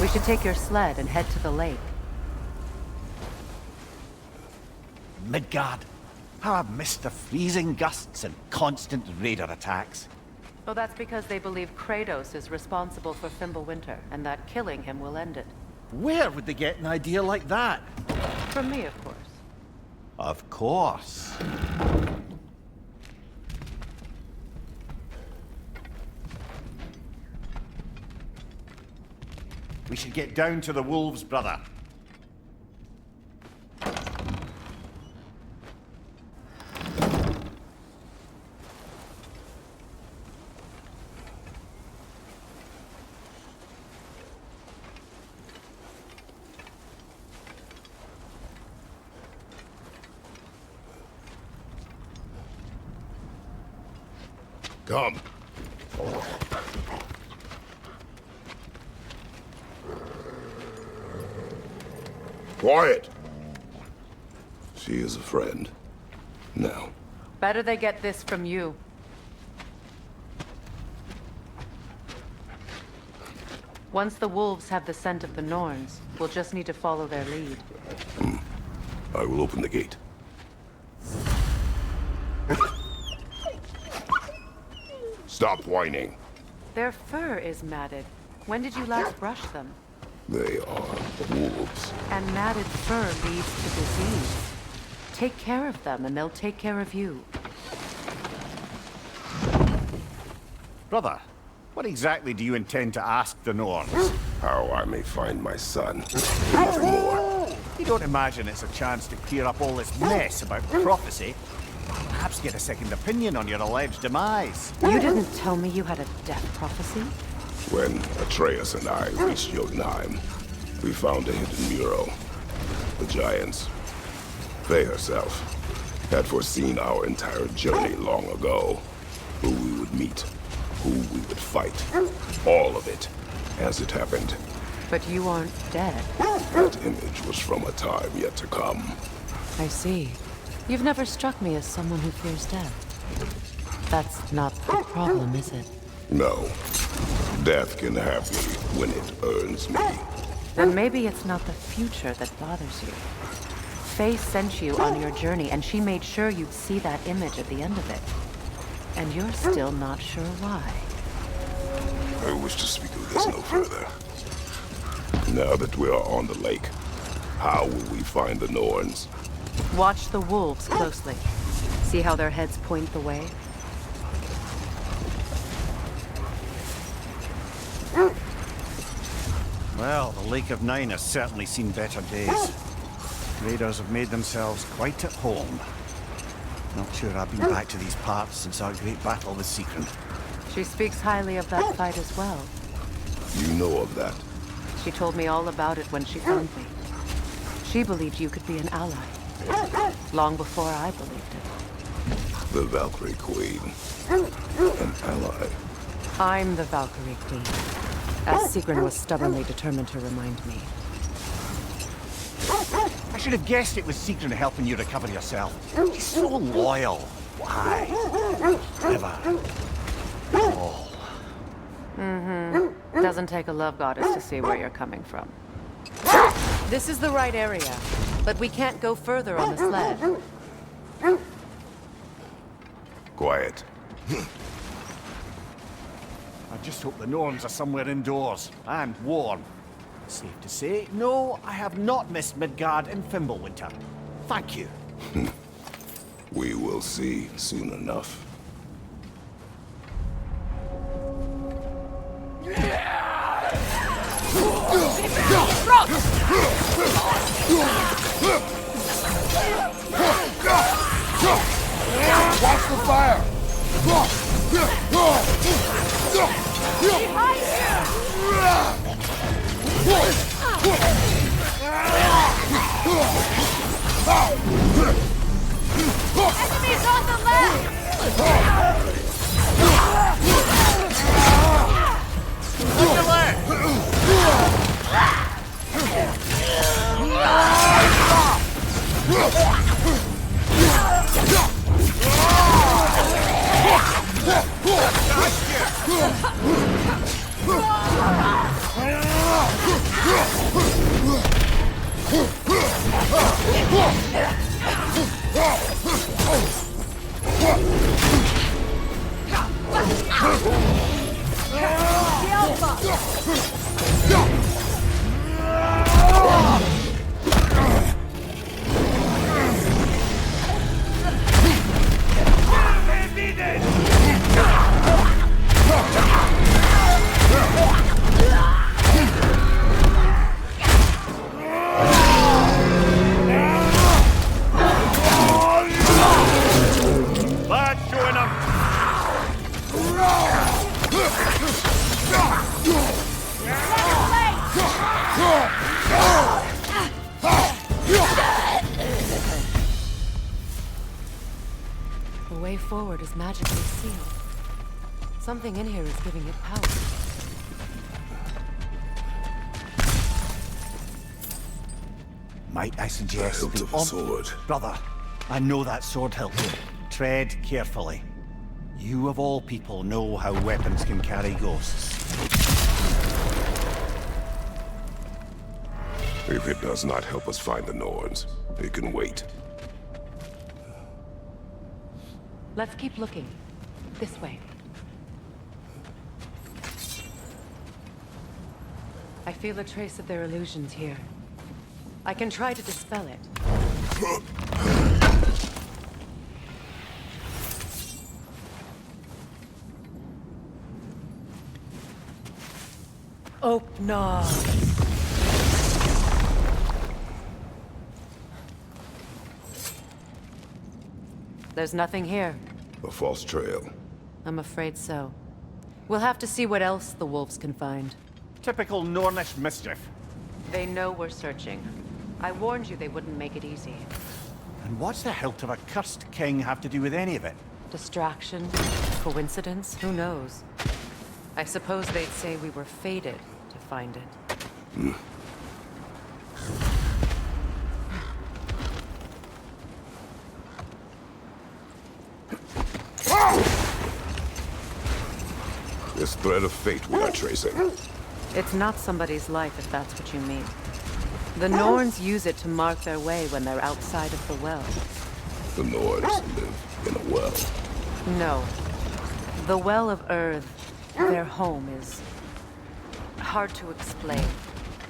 E: We should take your sled and head to the lake.
N: Midgard. How I've missed the freezing gusts and constant raider attacks.
E: Well, that's because they believe Kratos is responsible for Fimbulwinter, and that killing him will end it.
N: Where would they get an idea like that?
E: From me, of course.
N: Of course. We should get down to the wolves, brother.
L: Come. Quiet! She is a friend. Now.
E: Better they get this from you. Once the wolves have the scent of the Norns, we'll just need to follow their lead.
L: I will open the gate. Stop whining.
E: Their fur is matted. When did you last brush them?
L: They are wolves.
E: And matted fur leads to disease. Take care of them, and they'll take care of you.
N: Brother, what exactly do you intend to ask the Norns?
L: How I may find my son. Nothing more.
N: You don't imagine it's a chance to clear up all this mess about prophecy? perhaps get a second opinion on your alleged demise.
E: You didn't tell me you had a death prophecy?
L: When Atreus and I reached Jotunheim, we found a hidden mural. The Giants, they herself, had foreseen our entire journey long ago. Who we would meet, who we would fight, all of it, as it happened.
E: But you aren't dead.
L: That image was from a time yet to come.
E: I see. You've never struck me as someone who fears death. That's not the problem, is it?
L: No. Death can have me when it earns me.
E: Then maybe it's not the future that bothers you. Faye sent you on your journey, and she made sure you'd see that image at the end of it. And you're still not sure why.
L: I wish to speak of this no further. Now that we are on the lake, how will we find the Norns?
E: Watch the wolves closely. See how their heads point the way?
N: Well, the Lake of Nine has certainly seen better days. Raiders have made themselves quite at home. Not sure I've been back to these parts since our great battle with Secret.
E: She speaks highly of that fight as well.
L: You know of that?
E: She told me all about it when she found me. She believed you could be an ally. Long before I believed it.
L: The Valkyrie Queen. An ally.
E: I'm the Valkyrie Queen, as Sigrun was stubbornly determined to remind me.
N: I should have guessed it was Secret helping you recover yourself. She's so loyal. Why? Never. All.
E: Mm-hmm. Doesn't take a love goddess to see where you're coming from. This is the right area, but we can't go further on the sled.
L: Quiet.
N: I just hope the Norns are somewhere indoors and warm. Safe to say, no, I have not missed Midgard and Fimbulwinter. Thank you.
L: We will see soon enough.
C: Watch the fire!
K: Enemies on the left!
N: Look your leg!
E: The way forward is magically sealed. Something in here is giving it power.
N: Might I suggest
L: The hilt of a sword.
N: Brother, I know that sword hilt. Tread carefully. You of all people know how weapons can carry ghosts.
L: If it does not help us find the Norns, it can wait.
E: Let's keep looking. This way. I feel a trace of their illusions here. I can try to dispel it. Oh, no. There's nothing here.
L: A false trail.
E: I'm afraid so. We'll have to see what else the wolves can find.
N: Typical Nornish mischief.
E: They know we're searching. I warned you they wouldn't make it easy.
N: And what's the hilt of a cursed king have to do with any of it?
E: Distraction? Coincidence? Who knows? I suppose they'd say we were fated to find it.
L: This thread of fate we are tracing.
E: It's not somebody's life, if that's what you mean. The Norns use it to mark their way when they're outside of the well.
L: The Nords live in a well.
E: No. The Well of Earth, their home, is hard to explain.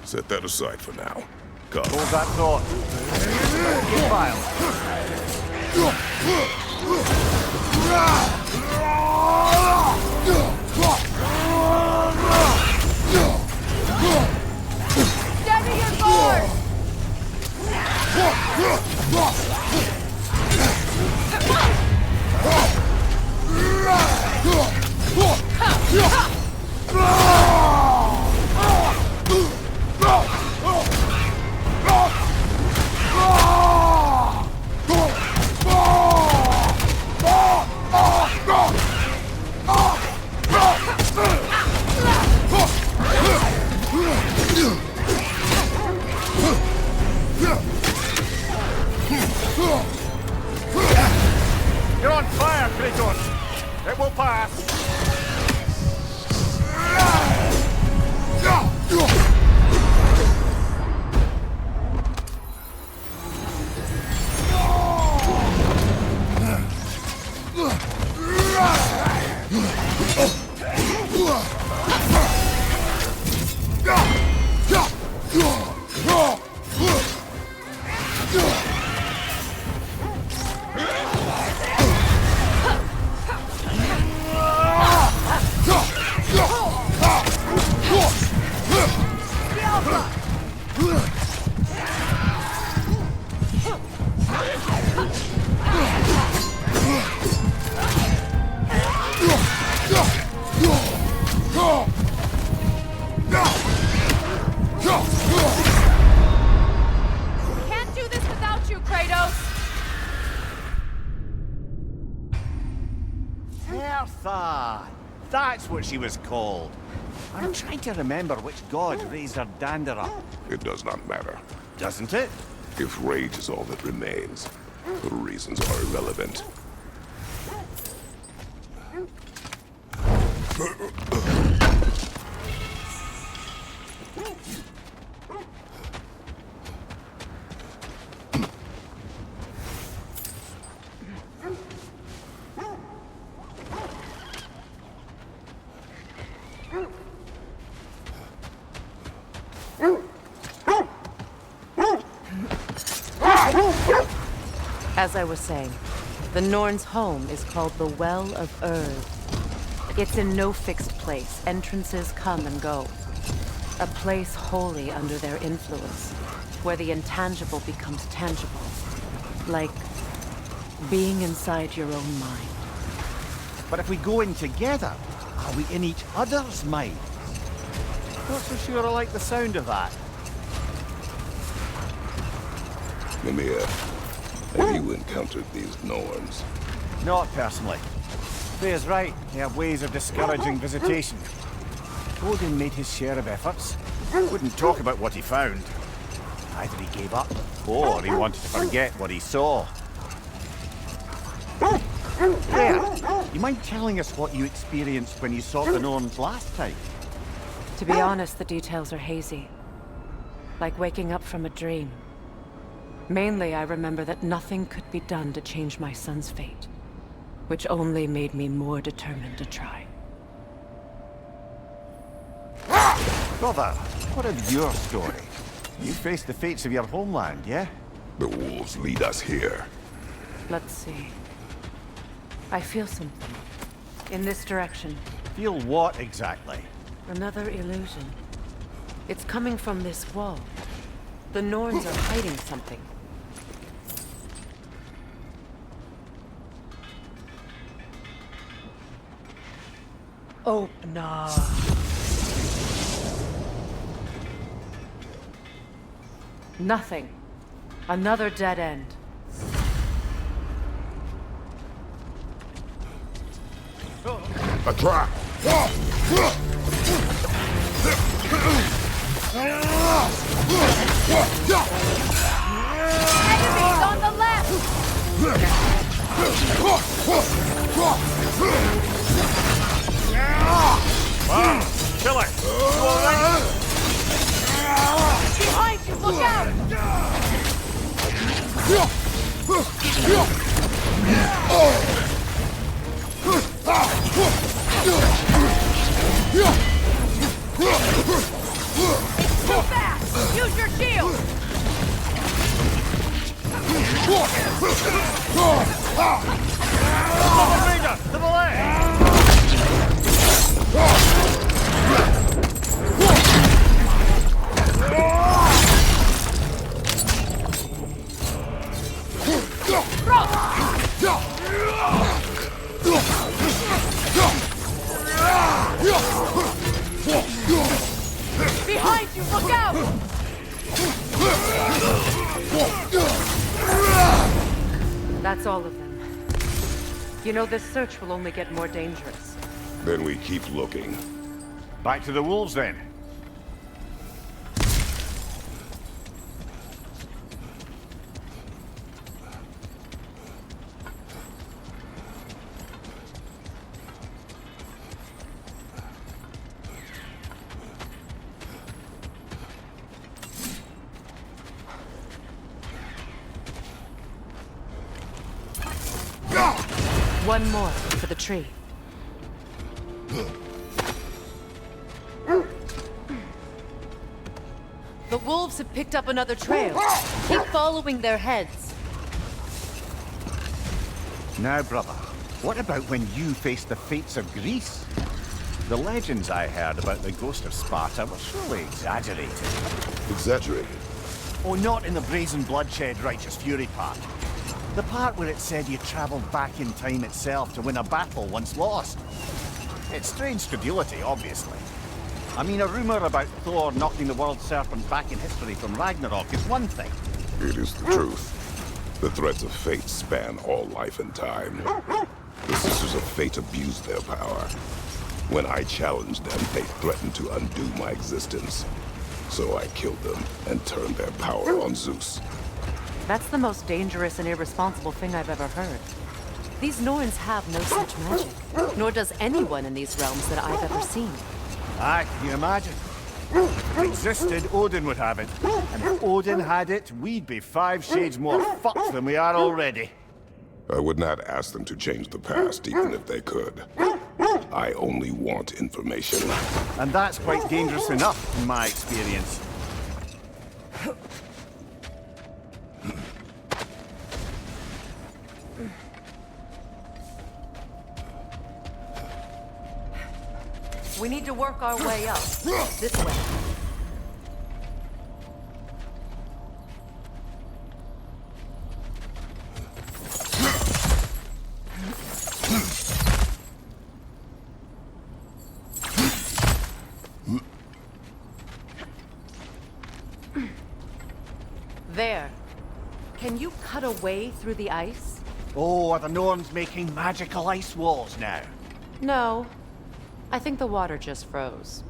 L: Set that aside for now. Come.
N: Hold that thought. Get
K: Steady your guard!
N: You're on fire, Kratos! It will pass!
K: Can't do this without you, Kratos!
N: Hertha! That's what she was called. I'm trying to remember which god raised her dander up.
L: It does not matter.
N: Doesn't it?
L: If rage is all that remains, the reasons are irrelevant.
E: As I was saying, the Norn's home is called the Well of Earth. It's in no fixed place. Entrances come and go. A place wholly under their influence, where the intangible becomes tangible. Like being inside your own mind.
N: But if we go in together, are we in each other's mind? Not so sure I like the sound of that.
L: Mimir, have you encountered these Norns?
N: Not personally. Freya's right. They have ways of discouraging visitation. Odin made his share of efforts. Wouldn't talk about what he found. Either he gave up, or he wanted to forget what he saw. Freya, you mind telling us what you experienced when you sought the Norns last time?
E: To be honest, the details are hazy. Like waking up from a dream. Mainly, I remember that nothing could be done to change my son's fate, which only made me more determined to try.
N: Brother, what of your story? You faced the fates of your homeland, yeah?
L: The wolves lead us here.
E: Let's see. I feel something. In this direction.
N: Feel what exactly?
E: Another illusion. It's coming from this wall. The Norns are hiding something. Oh, no. Nothing. Another dead end.
L: A trap!
J: Enemies on the left!
O: Kill it! You all right?
J: Behind you, look out! It's too fast! Use your shield!
O: To the left!
J: Behind you, look out!
E: That's all of them. You know, this search will only get more dangerous.
L: Then we keep looking.
N: Back to the wolves, then.
E: One more for the tree. The wolves have picked up another trail. Keep following their heads.
N: Now, brother, what about when you faced the fates of Greece? The legends I heard about the ghost of Sparta were surely exaggerated.
L: Exaggerated?
N: Oh, not in the brazen bloodshed righteous fury part. The part where it said you travelled back in time itself to win a battle once lost. It's strange credulity, obviously. I mean, a rumour about Thor knocking the world serpent back in history from Ragnarok is one thing.
L: It is the truth. The threads of fate span all life and time. The Sisters of Fate abused their power. When I challenged them, they threatened to undo my existence. So I killed them and turned their power on Zeus.
E: That's the most dangerous and irresponsible thing I've ever heard. These Norns have no such magic, nor does anyone in these realms that I've ever seen.
N: Aye, can you imagine? If it existed, Odin would have it. And if Odin had it, we'd be 5 shades more fucked than we are already.
L: I would not ask them to change the past, even if they could. I only want information.
N: And that's quite dangerous enough, in my experience.
E: We need to work our way up. This way. There. Can you cut a way through the ice?
N: Oh, are the Norns making magical ice walls now?
E: No. I think the water just froze.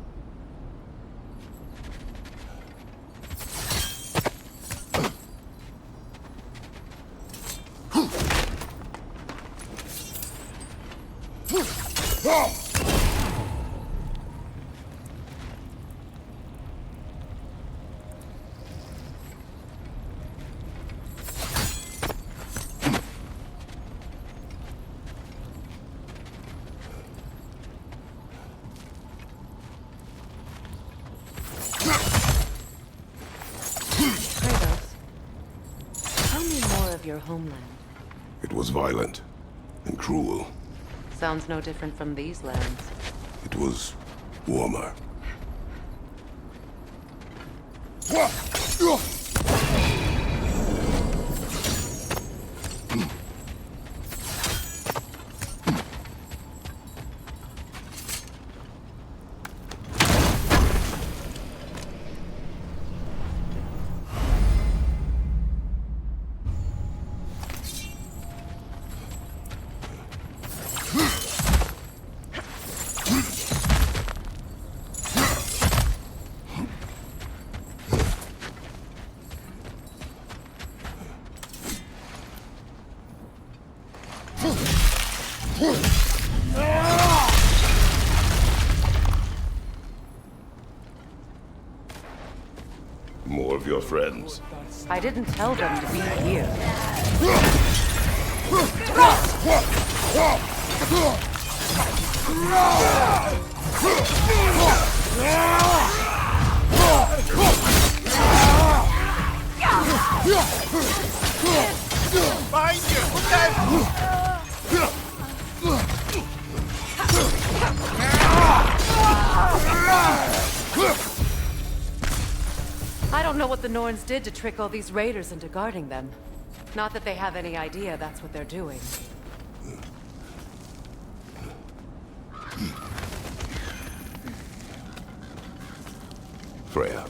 E: Your homeland.
L: It was violent and cruel.
E: Sounds no different from these lands.
L: It was warmer. More of your friends.
E: I didn't tell them to be here.
O: Behind you! Look
E: I don't know what the Norns did to trick all these raiders into guarding them. Not that they have any idea that's what they're doing.
L: Freya,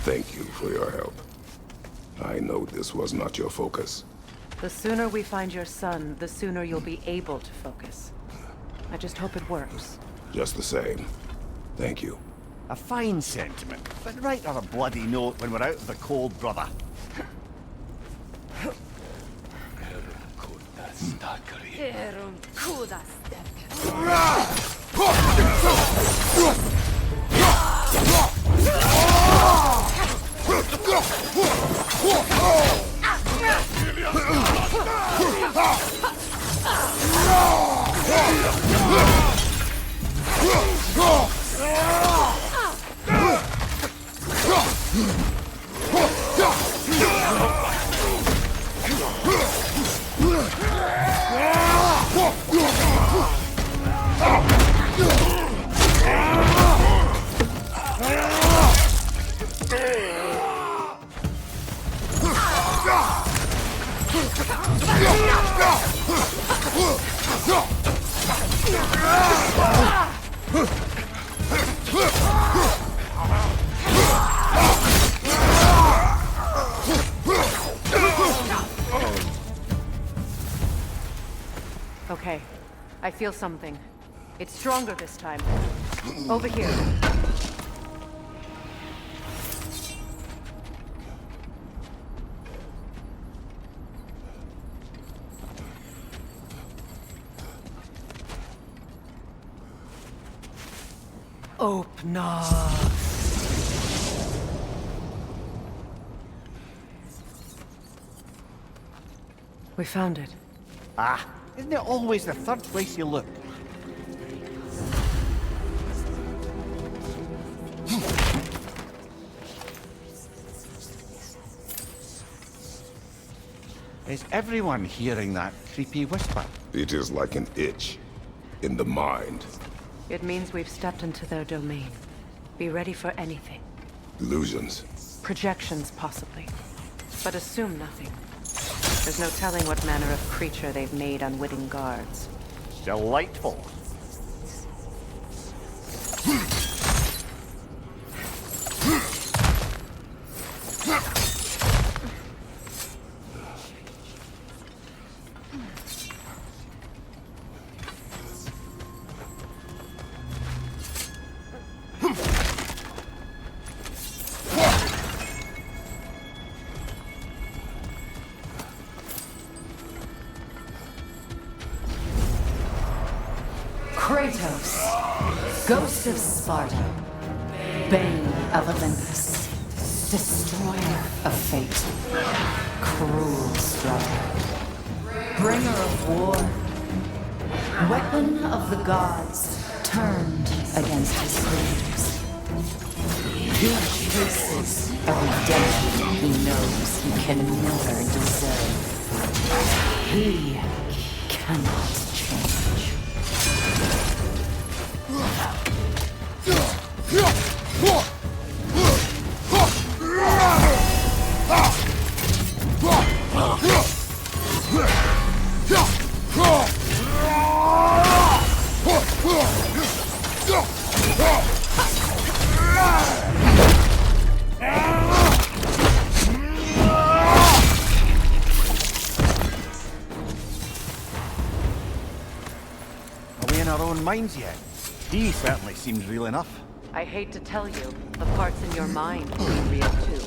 L: thank you for your help. I know this was not your focus.
E: The sooner we find your son, the sooner you'll be able to focus. I just hope it works.
L: Just the same. Thank you.
O: A fine sentiment, but write on a bloody note when we're out of the cold, brother.
E: Okay, I feel something. It's stronger this time. Over here. Open up. We found it.
O: Ah, isn't it always the third place you look? Is everyone hearing that creepy whisper?
L: It is like an itch in the mind.
E: It means we've stepped into their domain. Be ready for anything.
L: Illusions.
E: Projections, possibly. But assume nothing. There's no telling what manner of creature they've made unwitting guards.
O: Delightful.
P: Kratos, Ghost of Sparta, Bane of Olympus, Destroyer of Fate, Cruel Struggle, Bringer of War, Weapon of the Gods turned against his creators. He chases a redemption he knows he can never deserve. He cannot change.
O: Are we in our own minds yet? He certainly seems real enough.
E: I hate to tell you, the parts in your mind seem real too.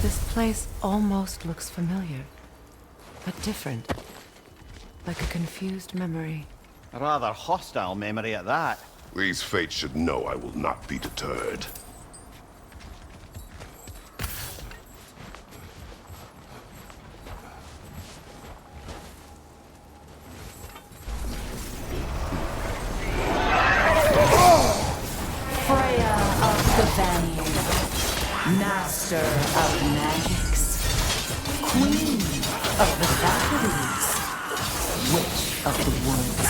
E: This place almost looks familiar, but different. Like a confused memory.
N: A rather hostile memory at that.
L: These fates should know I will not be deterred.
P: Freya of the Vanir, master of magics, queen of the Valkyries, witch of the woods,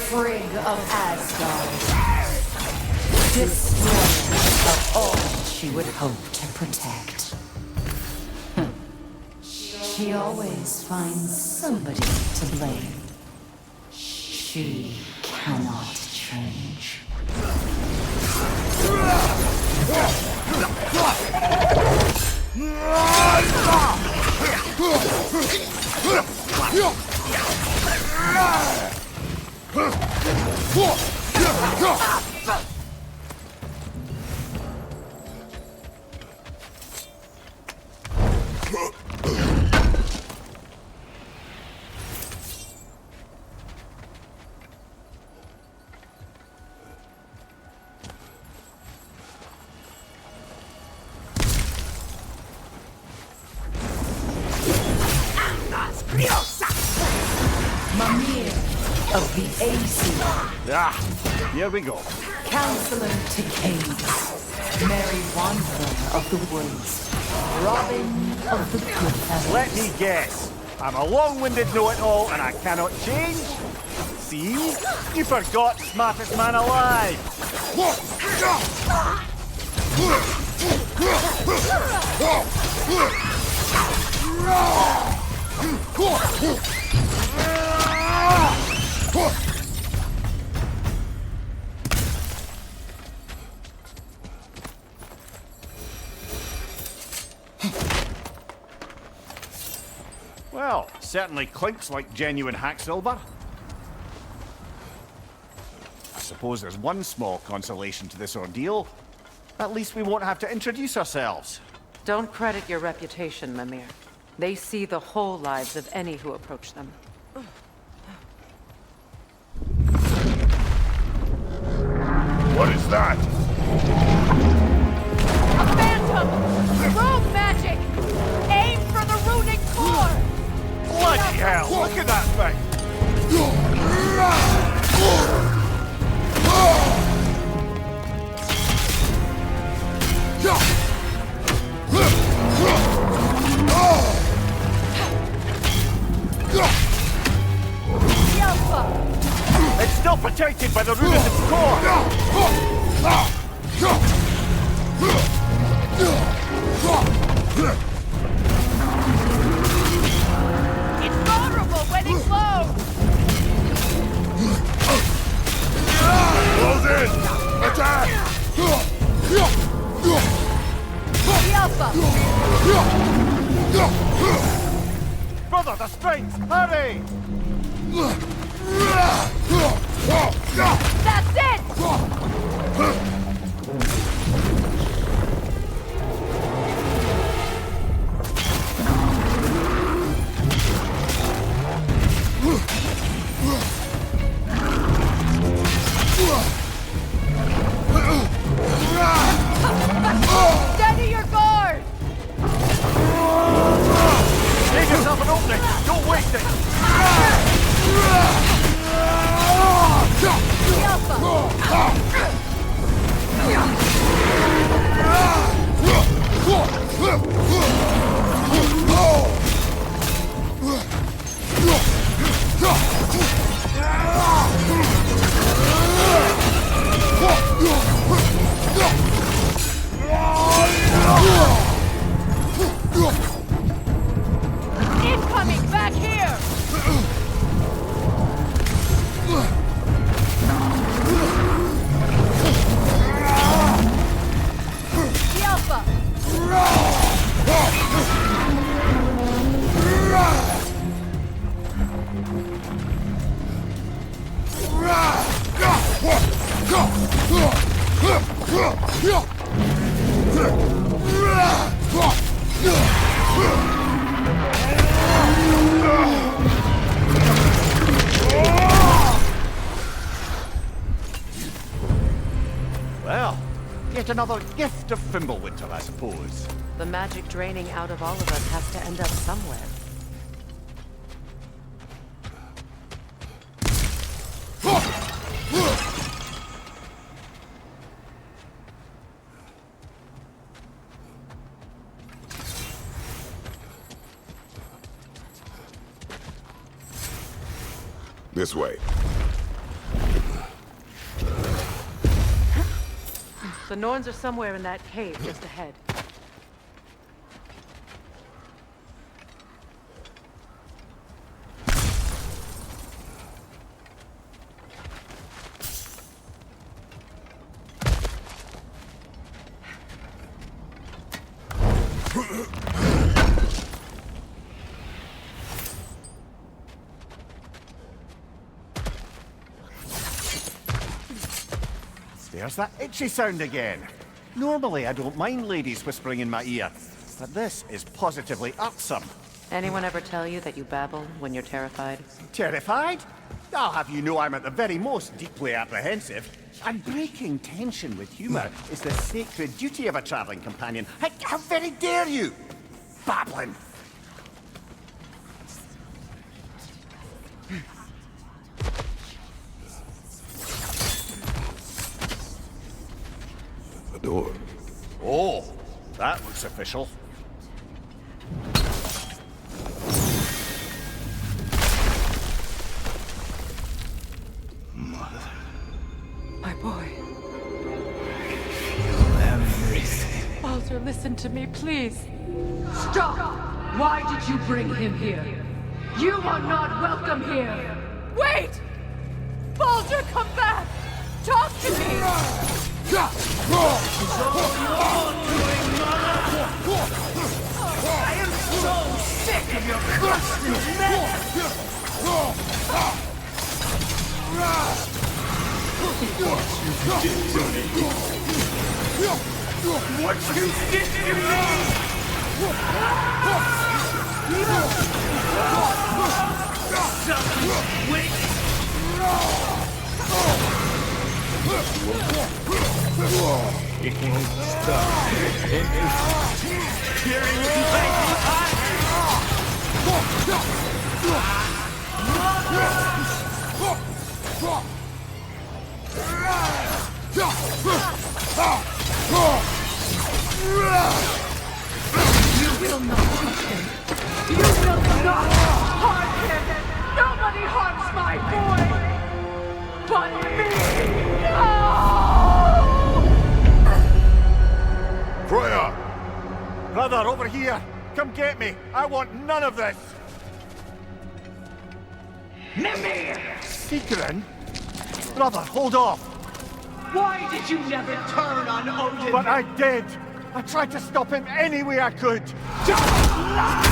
P: Frigg of Asgard, destroyer of all she would hope to protect. She always finds somebody to blame. She cannot change. Mimir of the Aesir.
N: Ah, here we go.
P: Counselor to Kings, Merry Wanderer of the Woods, Robin of the Good
N: Let me guess. I'm a long-winded know-it-all and I cannot change? See? You forgot smartest man alive. Well, certainly clinks like genuine hack silver. I suppose there's one small consolation to this ordeal. At least we won't have to introduce ourselves.
E: Don't credit your reputation, Mimir. They see the whole lives of any who approach them.
L: What is that?
K: A phantom! Rogue magic! Aim for the runic core!
N: Bloody hell, look at that thing! It's still protected by the root of its core!
K: It's vulnerable when it glows!
L: Close in! Attack!
K: The Alpha!
N: Brother, the strings! Hurry!
K: That's it! Steady your guard!
N: Give yourself an opening! Don't waste it! Well, yet another gift of Fimbulwinter, I suppose.
E: The magic draining out of all of us has to end up somewhere.
L: This way.
E: The Norns are somewhere in that cave just ahead.
N: There's that itchy sound again. Normally, I don't mind ladies whispering in my ear, but this is positively irksome.
E: Anyone ever tell you that you babble when you're terrified?
N: Terrified? I'll have you know I'm at the very most deeply apprehensive. And breaking tension with humor is the sacred duty of a traveling companion. How very dare you? Babbling!
L: The door.
N: Oh, that looks official.
P: My boy.
A: Everything.
P: Baldur, listen to me, please. Stop! Why did you bring him here? You are not welcome here!
K: Wait! Baldur, come back! Talk to me!
P: I am so sick of your constant mess! What you did to me! Wait!
A: It won't stop.
P: You will not touch him! You will not harm him! Nobody harms my boy! But me! No!
N: Freya! Brother, over here! Come get me! I want none of this!
P: Mimir!
N: Sigrun? Brother, hold off!
P: Why did you never turn on Odin?
N: But I did! I tried to stop him any way I could!
P: Just lie!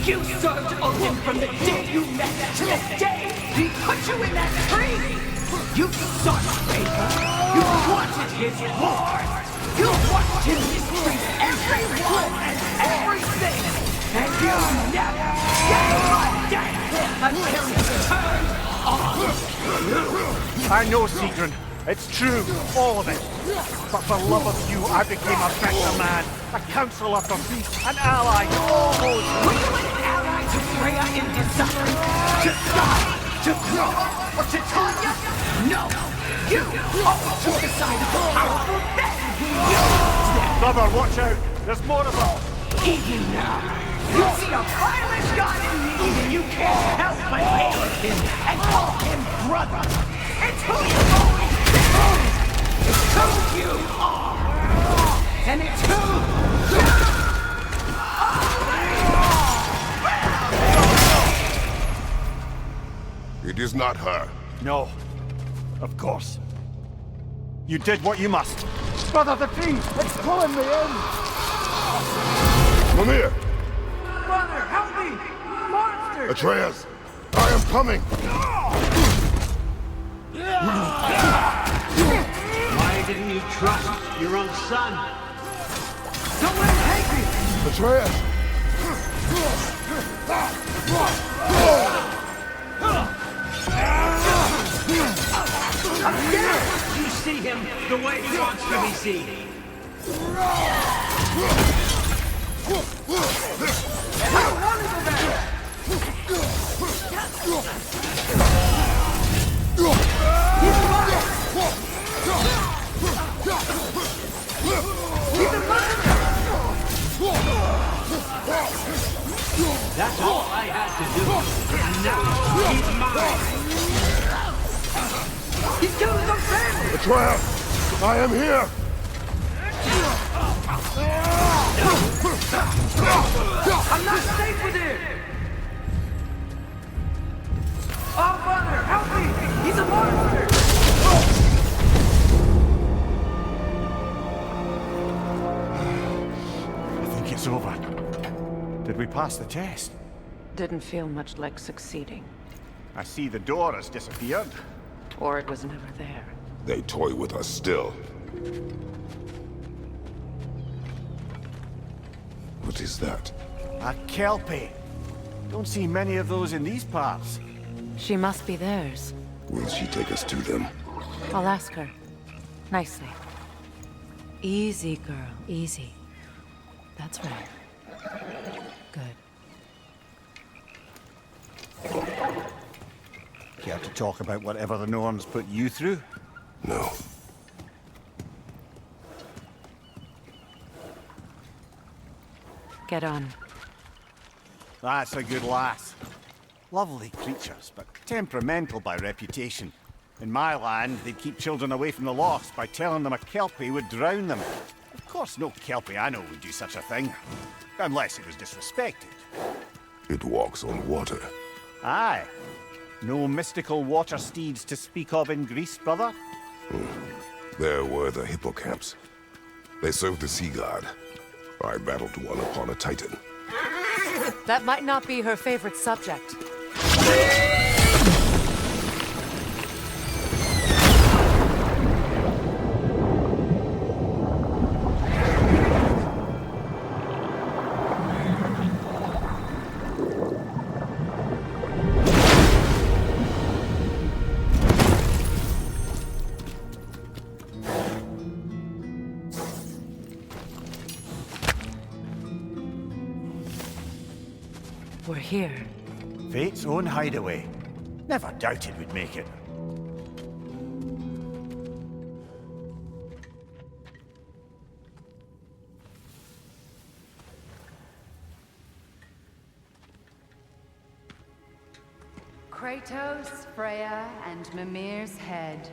P: You served Odin from the day you met to the day he put you in that tree! You sought favor! You wanted his war! You watched him mistreat everyone and everything! And you never gave a damn until he turned on you!
N: I know, Sigrun. It's true, all of it. But for love of you, I became a better man, a counselor for peace, an ally to all those.
P: Were you an ally to Freya in design? To Scott? To Grow? Or to Tanya? No! You always took the side of the powerful men! You them!
N: Brother, watch out! There's more of them!
P: Even now, you see a violent god in need and you can't help but hail him and call him brother! It's who you've always been! It's who you are! And it's who you are!
L: It is not her.
N: No. Of course. You did what you must. Brother, the tree! It's pulling me in!
L: Mimir!
P: Brother, help me! Monster!
L: Atreus! I am coming!
D: didn't you trust your own son? Don't let him take me!
L: Atreus!
D: I'm scared! You see him the way he wants to be seen. I don't want to go back! He's mine! He's mine! That's all I had to do. And now he's mine! He's killing some family!
L: Atreus! I am here!
P: I'm not safe with him! Oh, Father, help me! He's a monster!
N: I think it's over. Did we pass the test?
E: Didn't feel much like succeeding.
N: I see the door has disappeared.
E: Or it was never there.
L: They toy with us still. What is that?
N: A Kelpie. Don't see many of those in these parts.
E: She must be theirs.
L: Will she take us to them?
E: I'll ask her. Nicely. Easy, girl. Easy. That's right. Good.
N: Care to talk about whatever the Norns put you through?
L: No.
E: Get on.
N: That's a good lass. Lovely creatures, but temperamental by reputation. In my land, they'd keep children away from the lost by telling them a Kelpie would drown them. Of course, no Kelpie I know would do such a thing. Unless it was disrespected.
L: It walks on water.
N: Aye. No mystical water steeds to speak of in Greece, brother?
L: There were the hippocamps. They served the sea god. I battled one upon a titan.
E: That might not be her favorite subject. We're here.
N: Fate's own hideaway. Never doubted we'd make it.
Q: Kratos, Freya, and Mimir's head.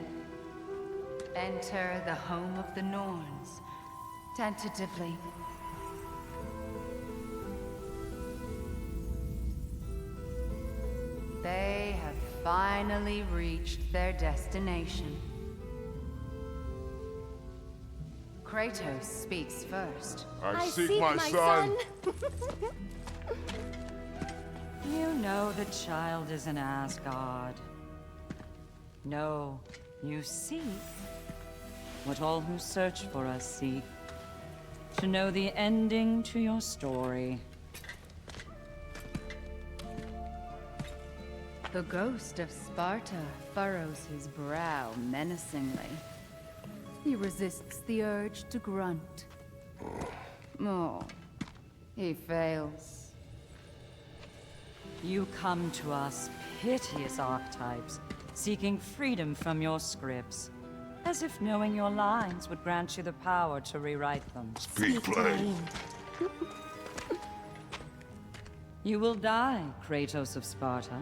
Q: Enter the home of the Norns, tentatively. They have finally reached their destination. Kratos speaks first.
L: I seek my son.
Q: You know the child is in Asgard. No, you seek what all who search for us seek. To know the ending to your story. The ghost of Sparta furrows his brow menacingly. He resists the urge to grunt. Oh, he fails. You come to us, piteous archetypes, seeking freedom from your scripts. As if knowing your lines would grant you the power to rewrite them.
L: Speak plain.
Q: You will die, Kratos of Sparta.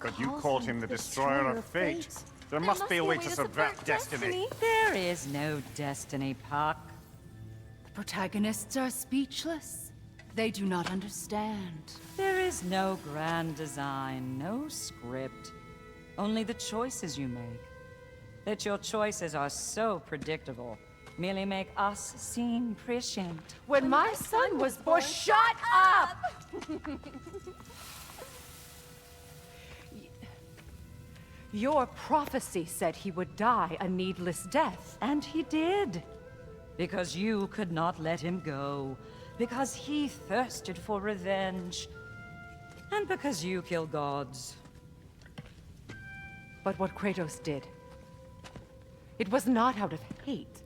N: But you called him the destroyer of fate. There must be a way to subvert destiny.
Q: There is no destiny, Puck. The protagonists are speechless. They do not understand. There is no grand design, no script. Only the choices you make. That your choices are so predictable merely make us seem prescient.
K: When my son was born, shut up!
Q: Your prophecy said he would die a needless death, and he did. Because you could not let him go. Because he thirsted for revenge. And because you kill gods. But what Kratos did, it was not out of hate.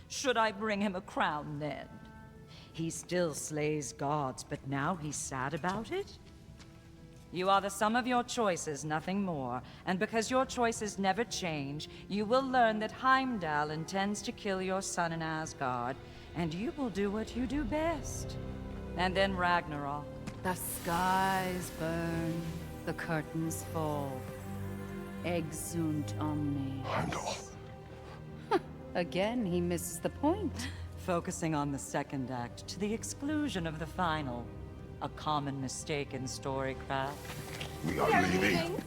Q: Should I bring him a crown then? He still slays gods, but now he's sad about it? You are the sum of your choices, nothing more. And because your choices never change, you will learn that Heimdall intends to kill your son in Asgard, and you will do what you do best. And then Ragnarok.
K: The skies burn, the curtains fall. Exunt omnes.
C: Heimdall.
K: Again, he misses the point.
Q: Focusing on the second act to the exclusion of the final. A common mistake in storycraft.
C: We are leaving.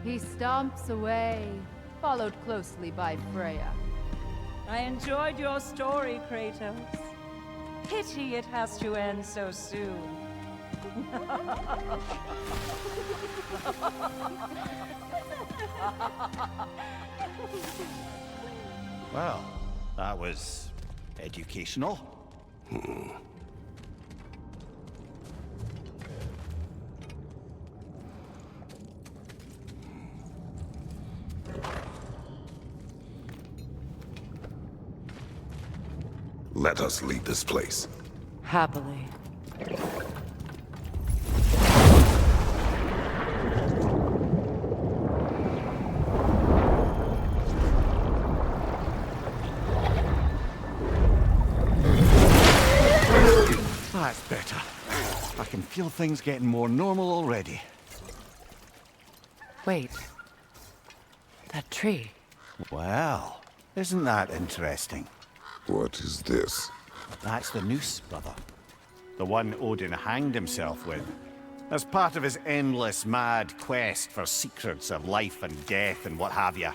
K: He stomps away, followed closely by Freya.
Q: I enjoyed your story, Kratos. Pity it has to end so soon.
N: Well, that was educational.
L: Let us leave this place.
E: Happily.
N: That's better. I can feel things getting more normal already.
E: Wait. That tree.
N: Well, isn't that interesting?
L: What is this?
N: That's the noose, brother. The one Odin hanged himself with. As part of his endless, mad quest for secrets of life and death and what have you.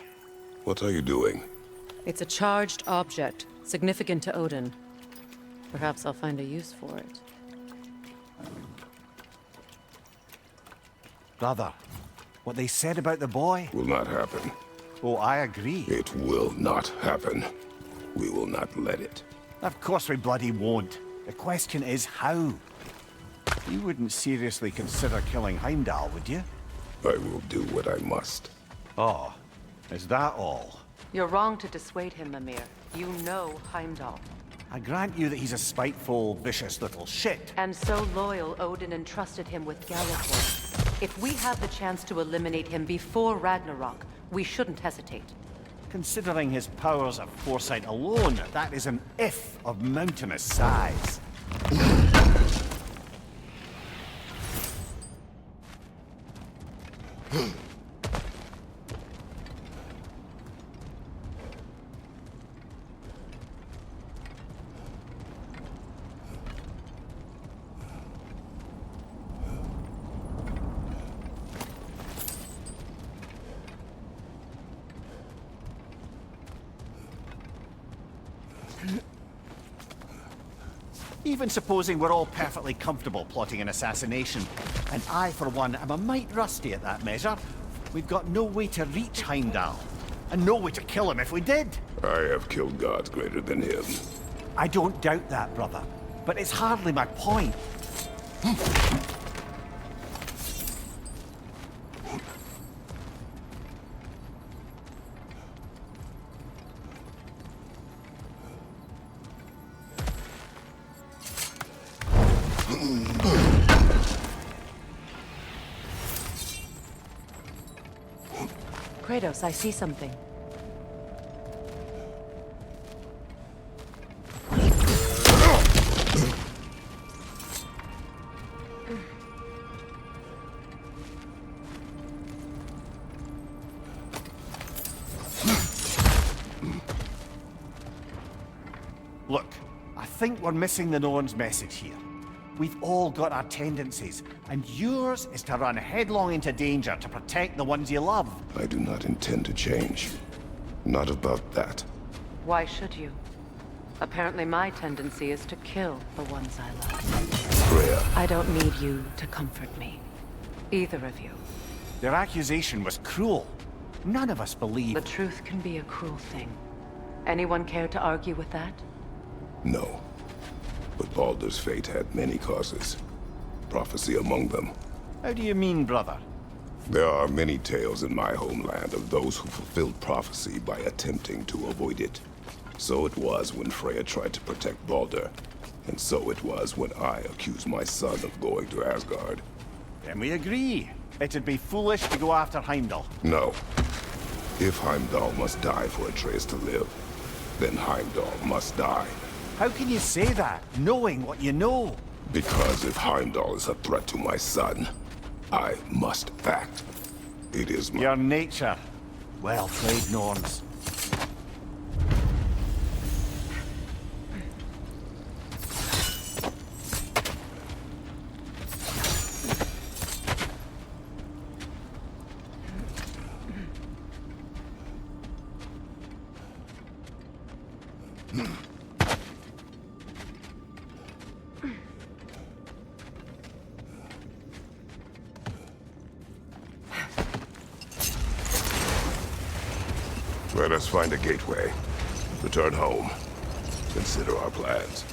L: What are you doing?
E: It's a charged object, significant to Odin. Perhaps I'll find a use for it.
N: Brother, what they said about the boy?
L: Will not happen.
N: Oh, I agree.
L: It will not happen. We will not let it.
N: Of course we bloody won't. The question is how. You wouldn't seriously consider killing Heimdall, would you?
L: I will do what I must.
N: Oh, is that all?
E: You're wrong to dissuade him, Mimir. You know Heimdall.
N: I grant you that he's a spiteful, vicious little shit.
E: And so loyal, Odin entrusted him with Godofwar. If we have the chance to eliminate him before Ragnarok, we shouldn't hesitate.
N: Considering his powers of foresight alone, that is an if of mountainous size. Even supposing we're all perfectly comfortable plotting an assassination, and I, for one, am a mite rusty at that measure, we've got no way to reach Heimdall, and no way to kill him if we did.
L: I have killed gods greater than him.
N: I don't doubt that, brother, but it's hardly my point.
E: Kratos, I see something.
N: Look, I think we're missing the Norn's message here. We've all got our tendencies, and yours is to run headlong into danger to protect the ones you love.
L: I do not intend to change. Not about that.
E: Why should you? Apparently my tendency is to kill the ones I love.
L: Freya.
E: I don't need you to comfort me. Either of you.
N: Their accusation was cruel. None of us believe...
E: The truth can be a cruel thing. Anyone care to argue with that?
L: No. But Baldur's fate had many causes. Prophecy among them.
N: How do you mean, brother?
L: There are many tales in my homeland of those who fulfilled prophecy by attempting to avoid it. So it was when Freya tried to protect Baldur. And so it was when I accused my son of going to Asgard.
N: Then we agree. It'd be foolish to go after Heimdall.
L: No. If Heimdall must die for Atreus to live, then Heimdall must die.
N: How can you say that, knowing what you know?
L: Because if Heimdall is a threat to my son, I must act. It is my...
N: Your nature. Well played, Norns.
L: Let us find a gateway. Return home. Consider our plans.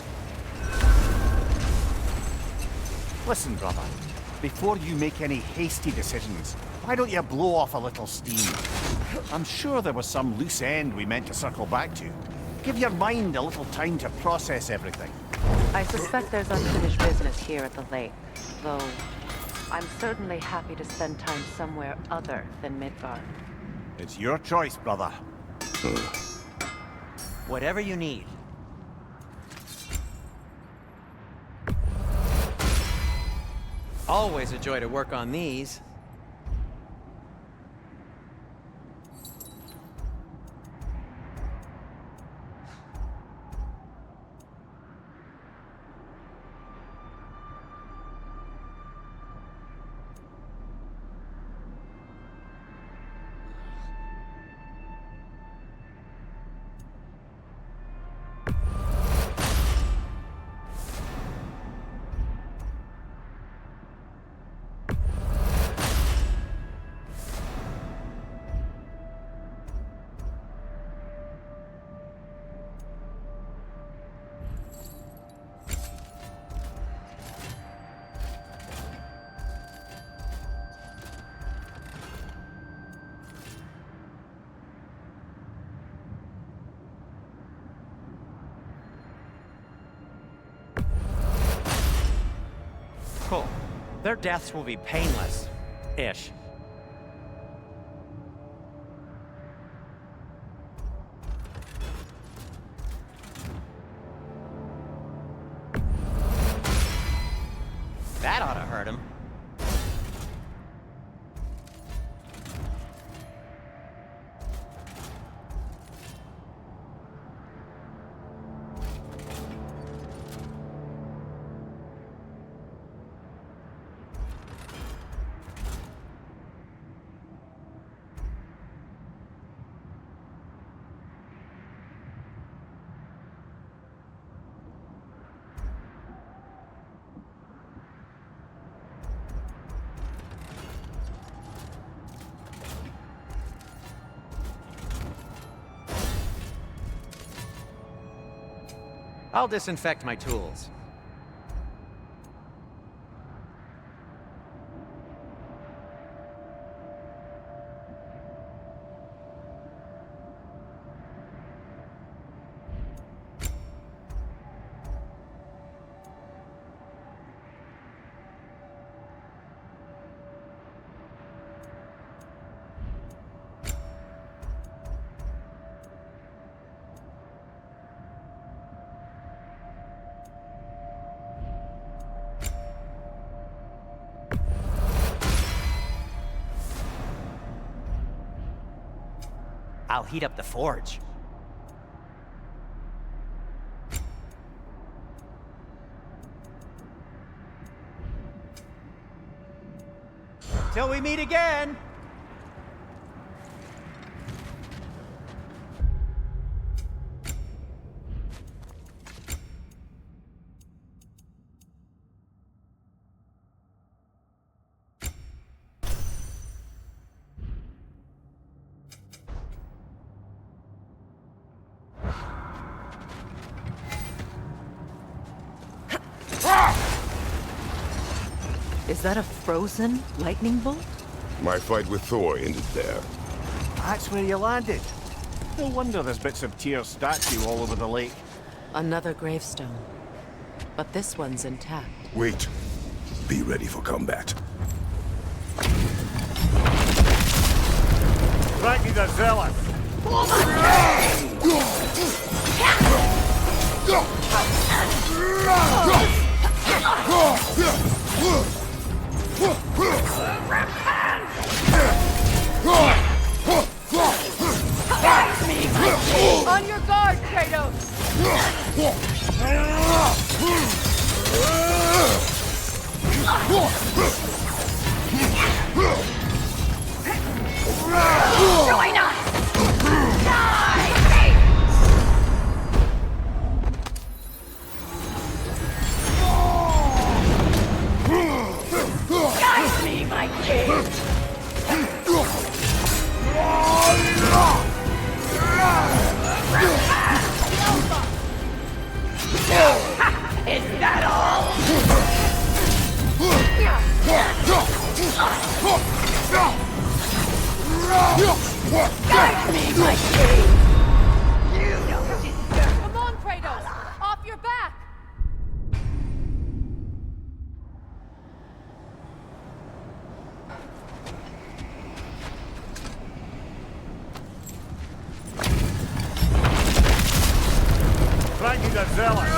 N: Listen, brother. Before you make any hasty decisions, why don't you blow off a little steam? I'm sure there was some loose end we meant to circle back to. Give your mind a little time to process everything.
E: I suspect there's unfinished business here at the lake, though I'm certainly happy to spend time somewhere other than Midgard.
N: It's your choice, brother.
R: Whatever you need. Always a joy to work on these. Cool. Their deaths will be painless-ish. That ought to hurt him. I'll disinfect my tools. I'll heat up the forge. Till we meet again!
E: Is that a frozen lightning bolt?
L: My fight with Thor ended there.
N: That's where you landed. No wonder there's bits of Tyr's statue all over the lake.
E: Another gravestone. But this one's intact.
L: Wait. Be ready for combat.
O: Raggy the Zealot!
K: On your guard, Kratos! Join us! Guide me, my king! Is that all? Guide me, my king! You don't deserve. Come on, Kratos! Off your back!
O: Raggy the Zealot!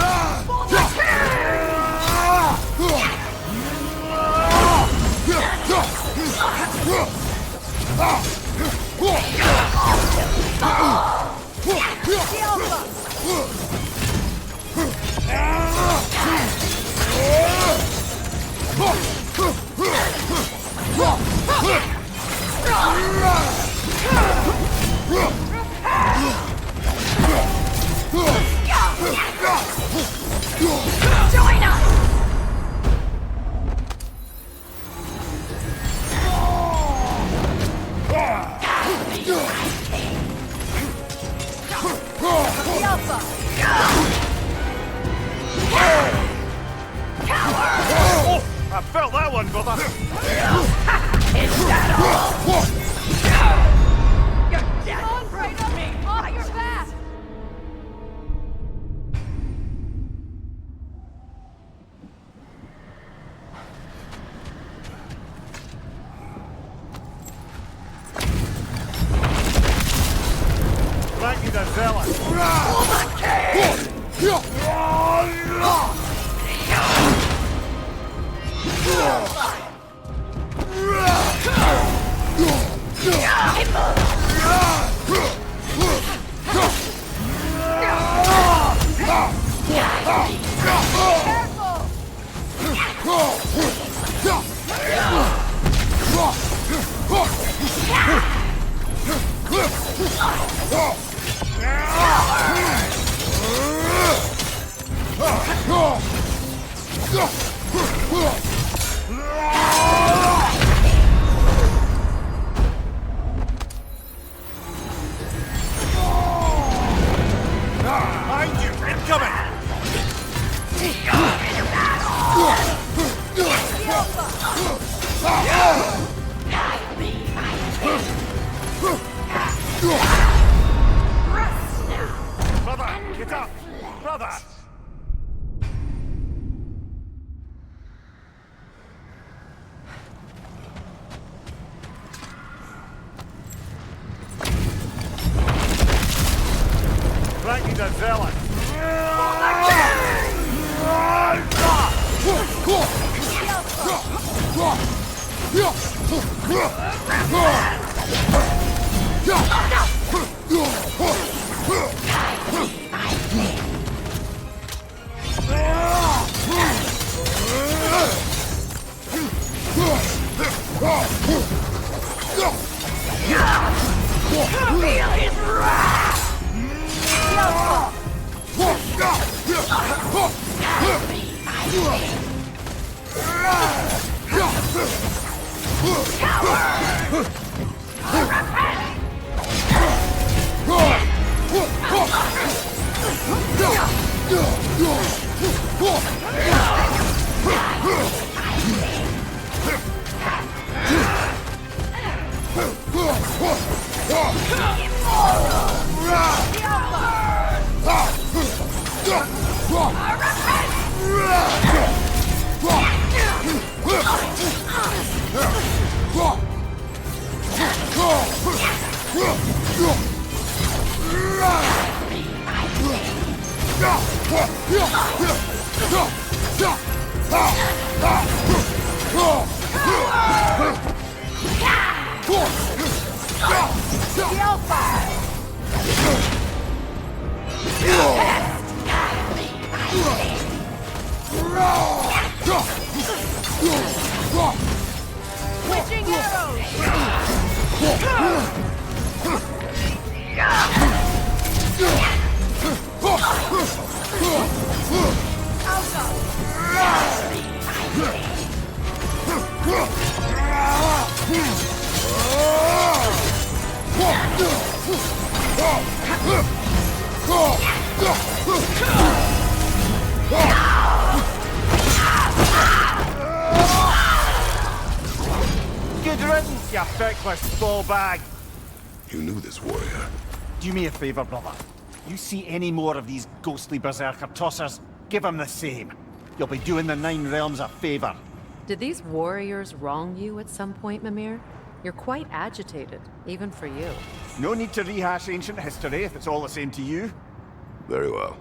O: Join us! Oh, I felt that one, brother!
K: Is that all? You're dead! Come on, Kratos! Off your back!
O: Raggy the Zealot! Behind you! Incoming! Brother, get up! Brother! Raggy the Zealot!
K: Feel his wrath! Switching arrows!
N: Good riddance, you feckless ball bag.
L: You knew this warrior.
N: Do me a favor, brother. You see any more of these ghostly berserker tossers, give them the same. You'll be doing the Nine Realms a favor.
E: Did these warriors wrong you at some point, Mimir? You're quite agitated, even for you.
N: No need to rehash ancient history if it's all the same to you.
L: Very well.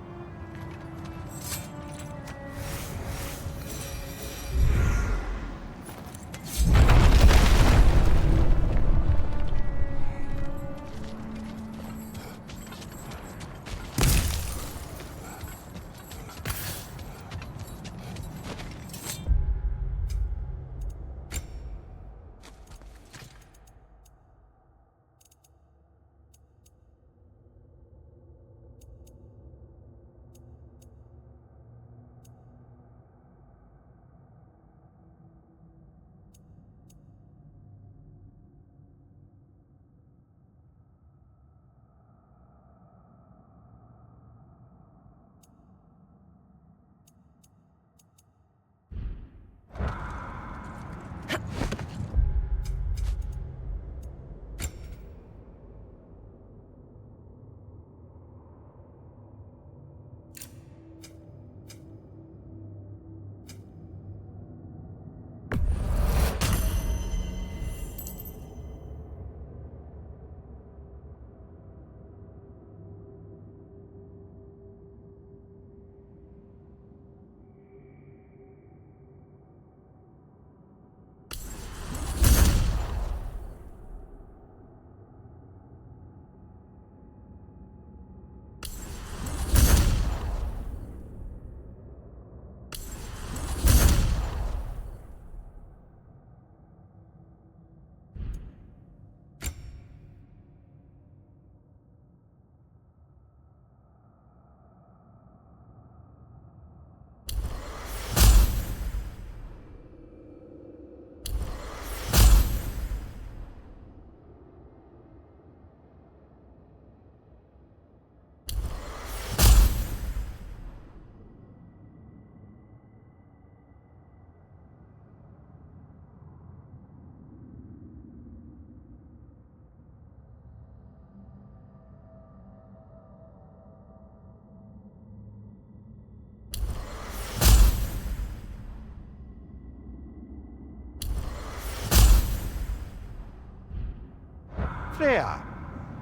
N: Freya,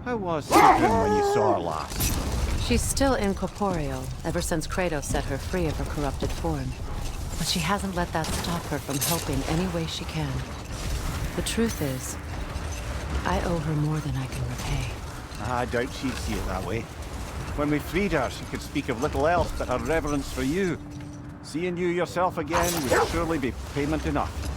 N: how was Sigrun when you saw her last?
E: She's still incorporeal, ever since Kratos set her free of her corrupted form. But she hasn't let that stop her from helping any way she can. The truth is, I owe her more than I can repay.
N: I doubt she'd see it that way. When we freed her, she could speak of little else but her reverence for you. Seeing you yourself again would surely be payment enough.